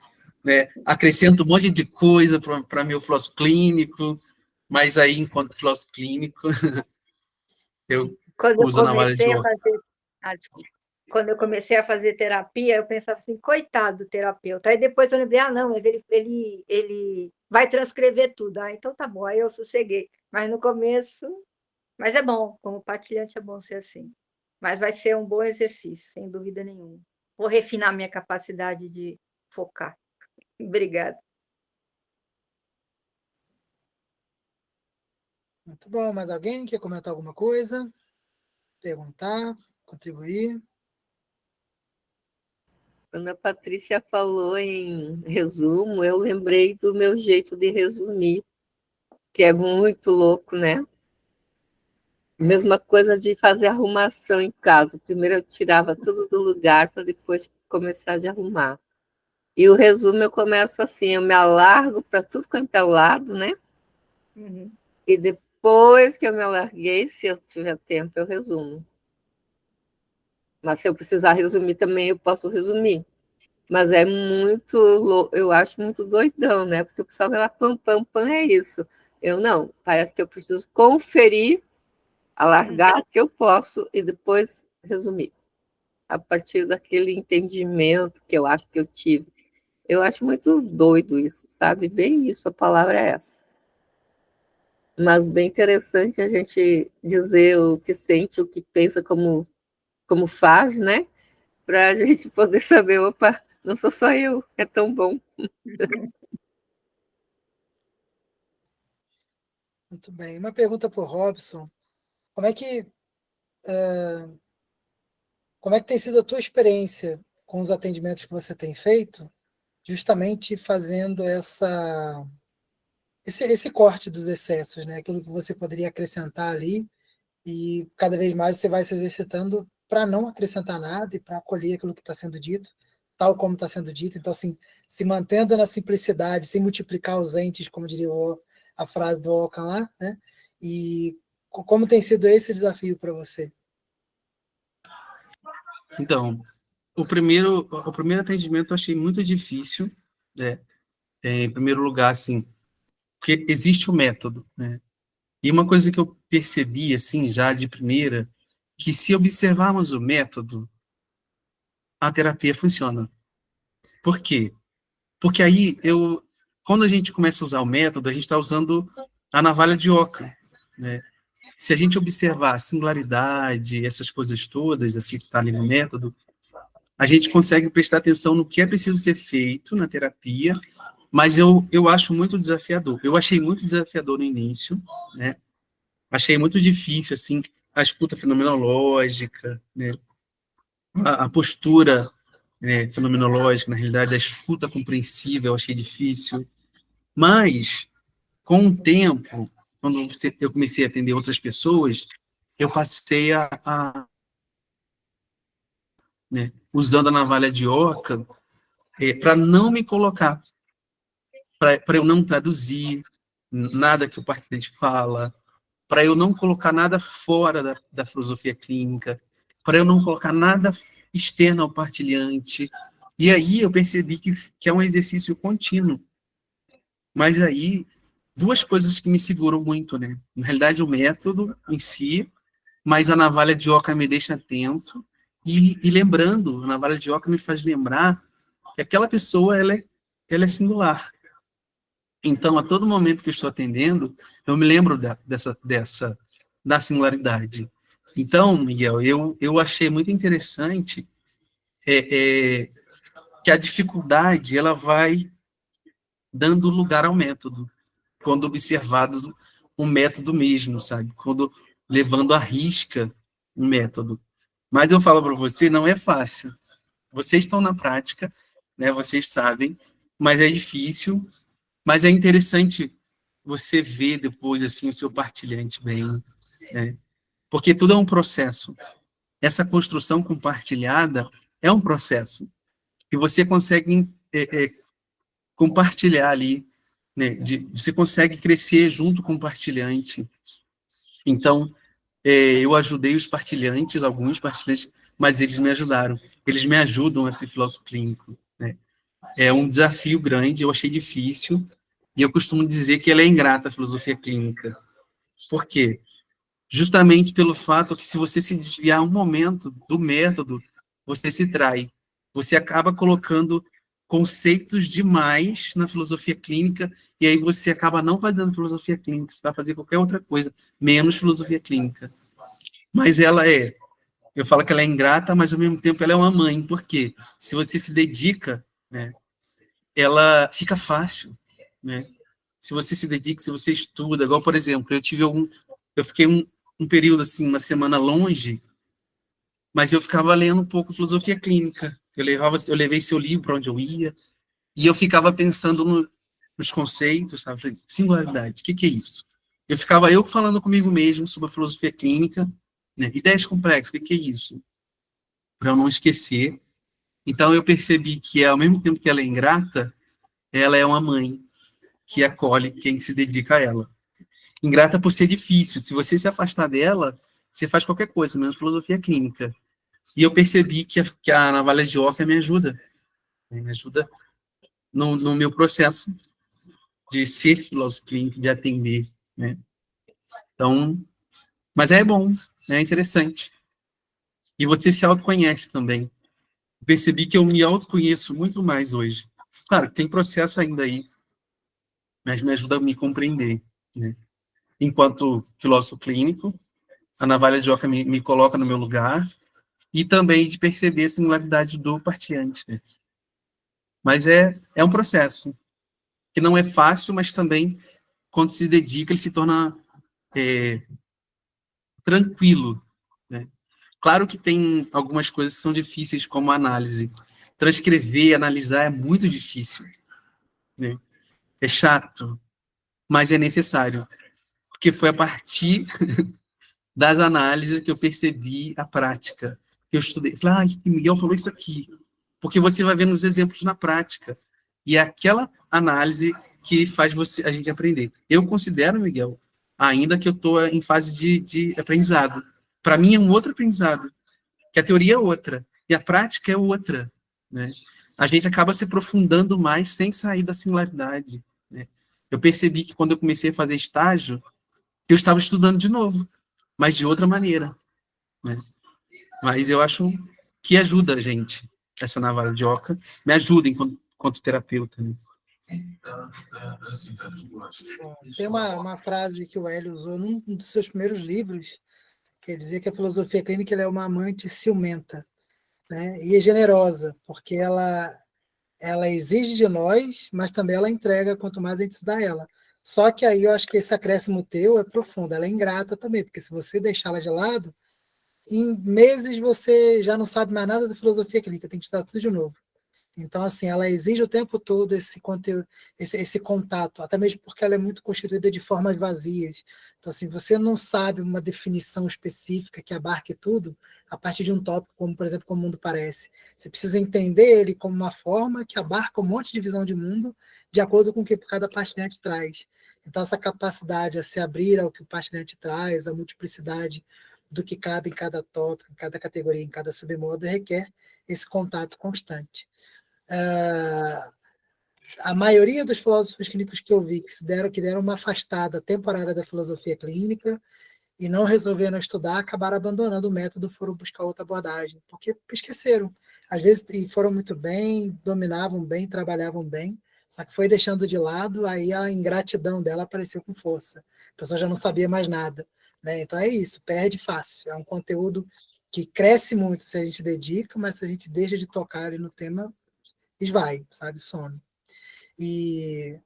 né? Acrescento um monte de coisa para meu filósofo clínico, mas aí, enquanto filósofo clínico, eu Quando eu uso a navalha de comecei a oca. fazer. Desculpa. Quando eu comecei a fazer terapia, eu pensava assim, coitado do terapeuta. Aí depois eu lembrei, não, mas ele vai transcrever tudo. Então tá bom, aí eu sosseguei. Mas no começo. Mas é bom, como partilhante é bom ser assim. Mas vai ser um bom exercício, sem dúvida nenhuma. Vou refinar minha capacidade de focar. Obrigada. Muito bom. Mais alguém quer comentar alguma coisa? Perguntar? Contribuir? Quando a Patrícia falou em resumo, eu lembrei do meu jeito de resumir, que é muito louco, né? Mesma coisa de fazer arrumação em casa. Primeiro eu tirava tudo do lugar para depois começar a arrumar. E o resumo eu começo assim, eu me alargo para tudo quanto é lado, né? Uhum. E depois que eu me alarguei, se eu tiver tempo, eu resumo. Mas se eu precisar resumir também, eu posso resumir. Mas é muito, eu acho muito doidão, né? Porque o pessoal vai lá, pam, pam, pam, é isso. Eu não, parece que eu preciso conferir, alargar o que eu posso e depois resumir. A partir daquele entendimento que eu acho que eu tive. Eu acho muito doido isso, sabe? Bem isso, a palavra é essa. Mas bem interessante a gente dizer o que sente, o que pensa, como faz, né? Para a gente poder saber, opa, não sou só eu, é tão bom. Muito bem. Uma pergunta para o Robson. Como é que como é que tem sido a tua experiência com os atendimentos que você tem feito, justamente fazendo esse corte dos excessos, né? Aquilo que você poderia acrescentar ali, e cada vez mais você vai se exercitando para não acrescentar nada e para acolher aquilo que está sendo dito, tal como está sendo dito. Então, assim, se mantendo na simplicidade, sem multiplicar os entes, como diria a frase do Ockham lá, né? E como tem sido esse desafio para você? Então, o primeiro atendimento eu achei muito difícil, né? Em primeiro lugar, assim, porque existe o método, né? E uma coisa que eu percebi, assim, já de primeira, que se observarmos o método, a terapia funciona. Por quê? Porque aí, quando a gente começa a usar o método, a gente está usando a navalha de Ockham, né? Se a gente observar a singularidade, essas coisas todas, assim, que está ali no método, a gente consegue prestar atenção no que é preciso ser feito na terapia, mas eu acho muito desafiador. Eu achei muito desafiador no início, né? Achei muito difícil, assim, a escuta fenomenológica, né? A postura, né, fenomenológica, na realidade, a escuta compreensiva, eu achei difícil. Mas, com o tempo, quando eu comecei a atender outras pessoas, eu passei né, usando a navalha de Ockham, para não me colocar, para eu não traduzir nada que o paciente fala, para eu não colocar nada fora da filosofia clínica, para eu não colocar nada externo ao partilhante. E aí eu percebi que é um exercício contínuo. Mas aí, duas coisas que me seguram muito, né? Na realidade, o método em si, mas a navalha de Ockham me deixa atento, e lembrando, a navalha de Ockham me faz lembrar que aquela pessoa, ela é singular. Então, a todo momento que eu estou atendendo, eu me lembro da singularidade. Então, Miguel, eu achei muito interessante que a dificuldade, ela vai dando lugar ao método, quando observados o método mesmo, sabe? Quando levando à risca o método. Mas eu falo para você, não é fácil. Vocês estão na prática, né? Vocês sabem, mas é difícil, mas é interessante você ver depois assim o seu partilhante bem, né? Porque tudo é um processo. Essa construção compartilhada é um processo que você consegue compartilhar ali, né? Você consegue crescer junto com o partilhante. Então, eu ajudei os partilhantes, alguns partilhantes, mas eles me ajudaram. Eles me ajudam a ser filósofo clínico, né? É um desafio grande, eu achei difícil, e eu costumo dizer que ela é ingrata, a filosofia clínica. Por quê? Justamente pelo fato que se você se desviar um momento do método, você se trai. Você acaba colocando conceitos demais na filosofia clínica, e aí você acaba não fazendo filosofia clínica, você vai fazer qualquer outra coisa, menos filosofia clínica. Mas eu falo que ela é ingrata, mas ao mesmo tempo ela é uma mãe, porque se você se dedica, né, ela fica fácil, né? Se você se dedica, se você estuda, igual, por exemplo, eu fiquei um período, assim, uma semana longe, mas eu ficava lendo um pouco filosofia clínica. Eu levei seu livro para onde eu ia, e eu ficava pensando nos conceitos, sabe? Falei, singularidade, o que é isso? Eu ficava falando comigo mesmo sobre a filosofia clínica, né? Ideias complexas, o que é isso? Para eu não esquecer. Então eu percebi que, ao mesmo tempo que ela é ingrata, ela é uma mãe que acolhe quem se dedica a ela. Ingrata por ser difícil. Se você se afastar dela, você faz qualquer coisa, menos filosofia clínica. E eu percebi que a navalha de Ockham me ajuda. Me ajuda no meu processo de ser filósofo clínico, de atender, né? Então, mas é bom, é interessante. E você se autoconhece também. Percebi que eu me autoconheço muito mais hoje. Claro, tem processo ainda aí, mas me ajuda a me compreender, né? Enquanto filósofo clínico, a navalha de Ockham me coloca no meu lugar, e também de perceber a singularidade do partilhante, né? Mas é um processo que não é fácil, mas também, quando se dedica, ele se torna tranquilo, né? Claro que tem algumas coisas que são difíceis, como a análise. Transcrever, analisar é muito difícil, né? É chato, mas é necessário. Porque foi a partir das análises que eu percebi a prática. Que eu estudei. Falei, ah, Miguel falou isso aqui. Porque você vai vendo os exemplos na prática. E é aquela análise que faz a gente aprender. Eu considero, Miguel, ainda que eu estou em fase de aprendizado. Para mim é um outro aprendizado. Que a teoria é outra. E a prática é outra. Né? A gente acaba se aprofundando mais sem sair da singularidade. Né? Eu percebi que quando eu comecei a fazer estágio, eu estava estudando de novo, mas de outra maneira. Né? Mas eu acho que ajuda a gente, essa navalha de oca, me ajuda enquanto terapeuta. Né? Tem uma frase que o Hélio usou num dos seus primeiros livros, que dizia que a filosofia clínica ela é uma amante ciumenta, né? E é generosa, porque ela exige de nós, mas também ela entrega quanto mais a gente se dá a ela. Só que aí eu acho que esse acréscimo teu é profundo, ela é ingrata também, porque se você deixá-la de lado, em meses você já não sabe mais nada da filosofia clínica, tem que estudar tudo de novo. Então, assim, ela exige o tempo todo esse conteúdo, esse contato, até mesmo porque ela é muito constituída de formas vazias. Então, assim, você não sabe uma definição específica que abarque tudo a partir de um tópico, como, por exemplo, como o mundo parece. Você precisa entender ele como uma forma que abarca um monte de visão de mundo de acordo com o que cada partilhante traz. Então, essa capacidade a se abrir ao que o partilhante traz, a multiplicidade do que cabe em cada tópico, em cada categoria, em cada submodo, requer esse contato constante. A maioria dos filósofos clínicos que eu vi que deram uma afastada temporária da filosofia clínica e não resolveram estudar, acabaram abandonando o método, foram buscar outra abordagem, porque esqueceram. Às vezes e foram muito bem, dominavam bem, trabalhavam bem, só que foi deixando de lado, aí a ingratidão dela apareceu com força. A pessoa já não sabia mais nada. Né? Então é isso, perde fácil. É um conteúdo que cresce muito se a gente dedica, mas se a gente deixa de tocar ali no tema, esvai, sabe? Some. E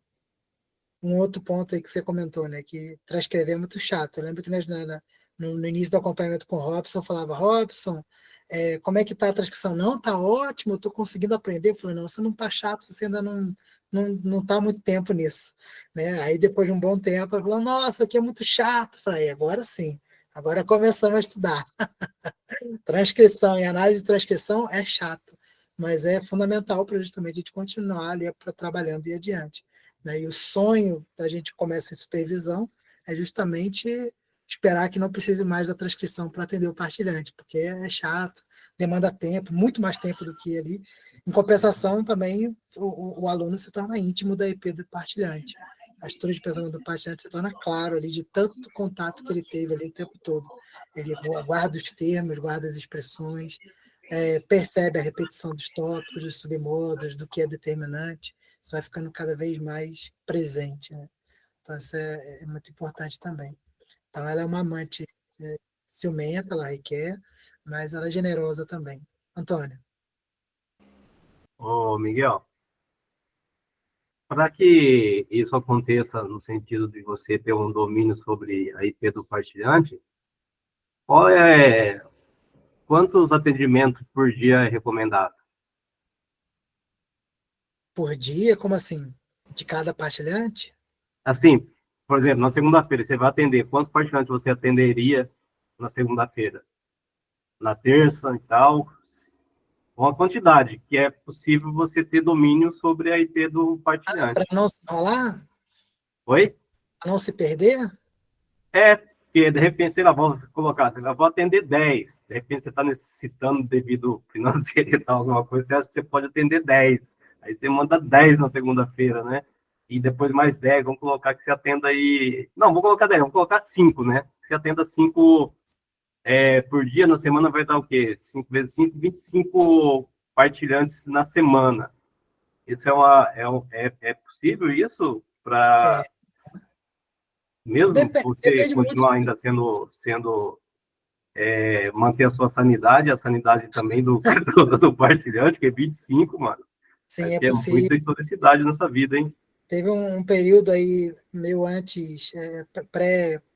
um outro ponto aí que você comentou, né? Que transcrever é muito chato. Eu lembro que no início do acompanhamento com o Robson, eu falava, Robson, como é que tá a transcrição? Não, tá ótimo, eu tô conseguindo aprender. Eu falei, não, você não tá chato, você ainda não tá há muito tempo nisso. Né? Aí depois de um bom tempo, ela falou, nossa, aqui é muito chato. Eu falei, agora sim, agora começamos a estudar. Transcrição e análise de transcrição é chato, mas é fundamental para justamente a gente continuar ali trabalhando e adiante. Né? E o sonho da gente começar em supervisão é justamente esperar que não precise mais da transcrição para atender o partilhante, porque é chato, demanda tempo, muito mais tempo do que ali. Em compensação, também o aluno se torna íntimo da IP do partilhante. A estrutura de pensamento do partilhante se torna claro ali de tanto contato que ele teve ali o tempo todo. Ele guarda os termos, guarda as expressões, percebe a repetição dos tópicos, dos submodos, do que é determinante. Isso vai ficando cada vez mais presente. Né? Então, isso é muito importante também. Então, ela é uma amante ciumenta, ela requer, mas ela é generosa também. Antônio. Ô, Miguel, para que isso aconteça no sentido de você ter um domínio sobre a IP do partilhante, quantos atendimentos por dia é recomendado? Por dia? Como assim? De cada partilhante? Assim, por exemplo, na segunda-feira você vai atender, quantos partilhantes você atenderia na segunda-feira? Na terça e tal? Uma quantidade, que é possível você ter domínio sobre a IP do partilhante. Para não se enrolar? Oi? Para não se perder? Porque de repente, sei lá, vou colocar, você vou atender 10. De repente você está necessitando devido financeiro e tal, alguma coisa, você acha que você pode atender 10. Aí você manda 10 na segunda-feira, né? E depois mais 10, vamos colocar que você atenda aí... Não, vou colocar 10, vamos colocar 5, né? Você atenda 5 por dia, na semana vai dar o quê? 5 vezes 5, 25 partilhantes na semana. Isso é possível isso? Para mesmo você continuar ainda manter a sua sanidade, a sanidade também do partilhante, que é 25, mano. Sim, é possível. É muita historicidade nessa vida, hein? Teve um período aí, meio antes,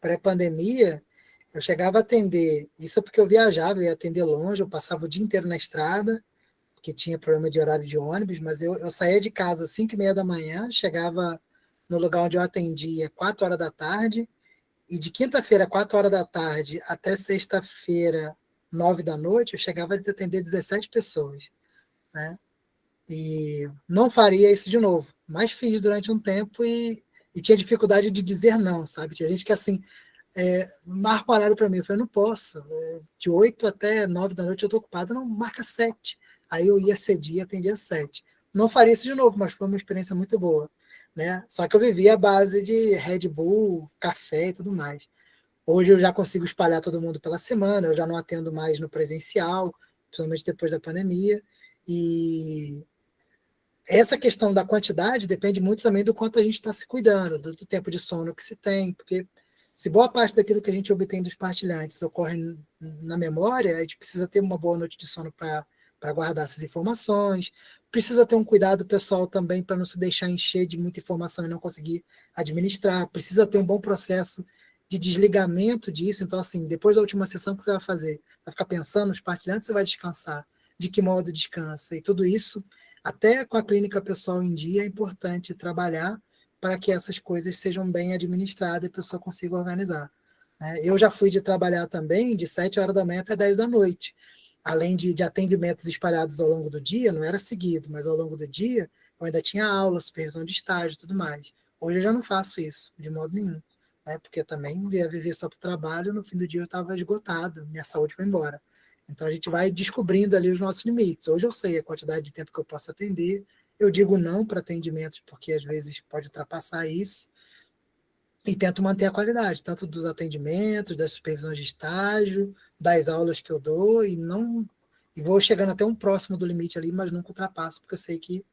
pré-pandemia, Eu chegava a atender, isso é porque eu viajava, eu ia atender longe, eu passava o dia inteiro na estrada, porque tinha problema de horário de ônibus, mas eu saía de casa às 5h30 da manhã, chegava no lugar onde eu atendia 4 horas da tarde, e de quinta-feira, 4 horas da tarde, até sexta-feira, 9 da noite, eu chegava a atender 17 pessoas, né? E não faria isso de novo, mas fiz durante um tempo e tinha dificuldade de dizer não, sabe? Tinha gente que, assim, marca o horário para mim, eu falei, não posso, de 8 até 9 da noite eu estou ocupado, não, marca 7. Aí eu ia cedir e atendia 7. Não faria isso de novo, mas foi uma experiência muito boa, né? Só que eu vivia à base de Red Bull, café e tudo mais. Hoje eu já consigo espalhar todo mundo pela semana, eu já não atendo mais no presencial, principalmente depois da pandemia, e essa questão da quantidade depende muito também do quanto a gente está se cuidando, do tempo de sono que se tem, porque se boa parte daquilo que a gente obtém dos partilhantes ocorre na memória, a gente precisa ter uma boa noite de sono para guardar essas informações, precisa ter um cuidado pessoal também para não se deixar encher de muita informação e não conseguir administrar, precisa ter um bom processo de desligamento disso. Então, assim, depois da última sessão que você vai fazer, vai ficar pensando nos partilhantes, você vai descansar, de que modo descansa, e tudo isso, até com a clínica pessoal em dia, é importante trabalhar para que essas coisas sejam bem administradas e a pessoa consiga organizar. Eu já fui de trabalhar também de 7 horas da manhã até 10 da noite, além de atendimentos espalhados ao longo do dia, não era seguido, mas ao longo do dia eu ainda tinha aula, supervisão de estágio e tudo mais. Hoje eu já não faço isso, de modo nenhum, porque também ia viver só para o trabalho, no fim do dia eu estava esgotado, minha saúde foi embora. Então a gente vai descobrindo ali os nossos limites. Hoje eu sei a quantidade de tempo que eu posso atender, eu digo não para atendimentos, porque às vezes pode ultrapassar isso, e tento manter a qualidade, tanto dos atendimentos, das supervisões de estágio, das aulas que eu dou, e vou chegando até um próximo do limite ali, mas nunca ultrapasso, porque eu sei que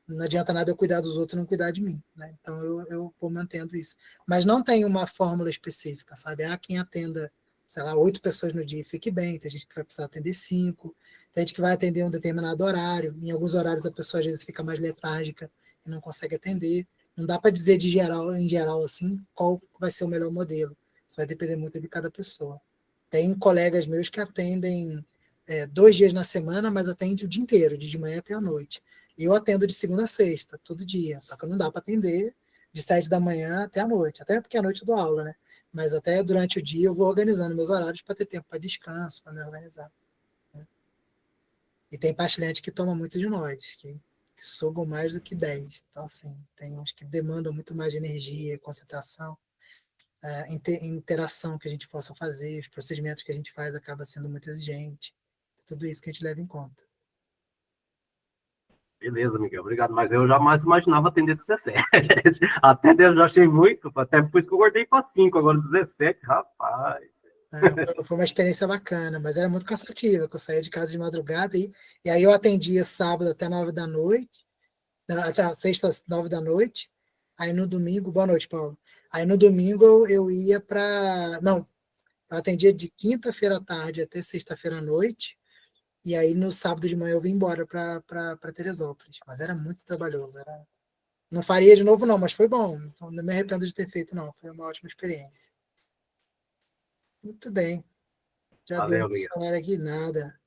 não adianta nada eu cuidar dos outros e não cuidar de mim, né? Então eu vou mantendo isso. Mas não tem uma fórmula específica, sabe? Há quem atenda, sei lá, 8 pessoas no dia e fique bem, tem gente que vai precisar atender 5, tem gente que vai atender um determinado horário, em alguns horários a pessoa às vezes fica mais letárgica e não consegue atender. Não dá para dizer em geral assim, qual vai ser o melhor modelo. Isso vai depender muito de cada pessoa. Tem colegas meus que atendem 2 dias na semana, mas atende o dia inteiro, de manhã até a noite. Eu atendo de segunda a sexta, todo dia, só que não dá para atender de 7 da manhã até a noite, até porque à noite eu dou aula, né? Mas até durante o dia eu vou organizando meus horários para ter tempo para descanso, para me organizar. Né? E tem partilhante que toma muito de nós, que sugam mais do que 10. Então, assim, tem uns que demandam muito mais de energia, concentração, interação que a gente possa fazer, os procedimentos que a gente faz acaba sendo muito exigente. Tudo isso que a gente leva em conta. Beleza, Miguel, obrigado. Mas eu jamais imaginava atender 17. Até eu já achei muito, até depois que eu cortei para 5, agora 17, rapaz. Foi uma experiência bacana, mas era muito cansativa, que eu saía de casa de madrugada e aí eu atendia sábado até 9 da noite, até sexta, 9 da noite, aí no domingo, boa noite, Paulo. Aí no domingo eu ia para. Não, eu atendia de quinta-feira à tarde até sexta-feira à noite, e aí no sábado de manhã eu vim embora para Teresópolis. Mas era muito trabalhoso. Não faria de novo, não, mas foi bom. Então não me arrependo de ter feito, não. Foi uma ótima experiência. Muito bem. Já deu Valeu, muito Miguel. salário aqui, nada.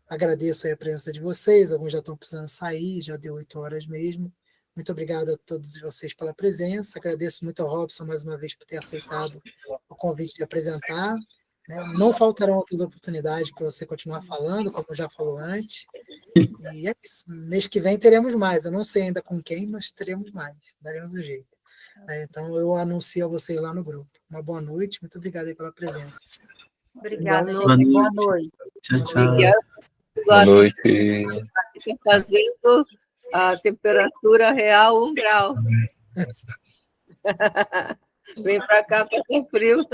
Agradeço aí a presença de vocês. Alguns já estão precisando sair, já deu 8 horas mesmo. Muito obrigado a todos vocês pela presença. Agradeço muito ao Robson mais uma vez por ter aceitado o convite de apresentar. Né? Não faltarão outras oportunidades para você continuar falando, como já falou antes. E é isso. Mês que vem teremos mais. Eu não sei ainda com quem, mas teremos mais. Daremos um jeito. Então eu anuncio a vocês lá no grupo. Uma boa noite. Muito obrigado aí pela presença. Obrigada, Boa gente. noite. Boa noite. Tchau, tchau. Miguel, Boa noite. fica fazendo a temperatura real 1 grau. Vem para cá, passar frio.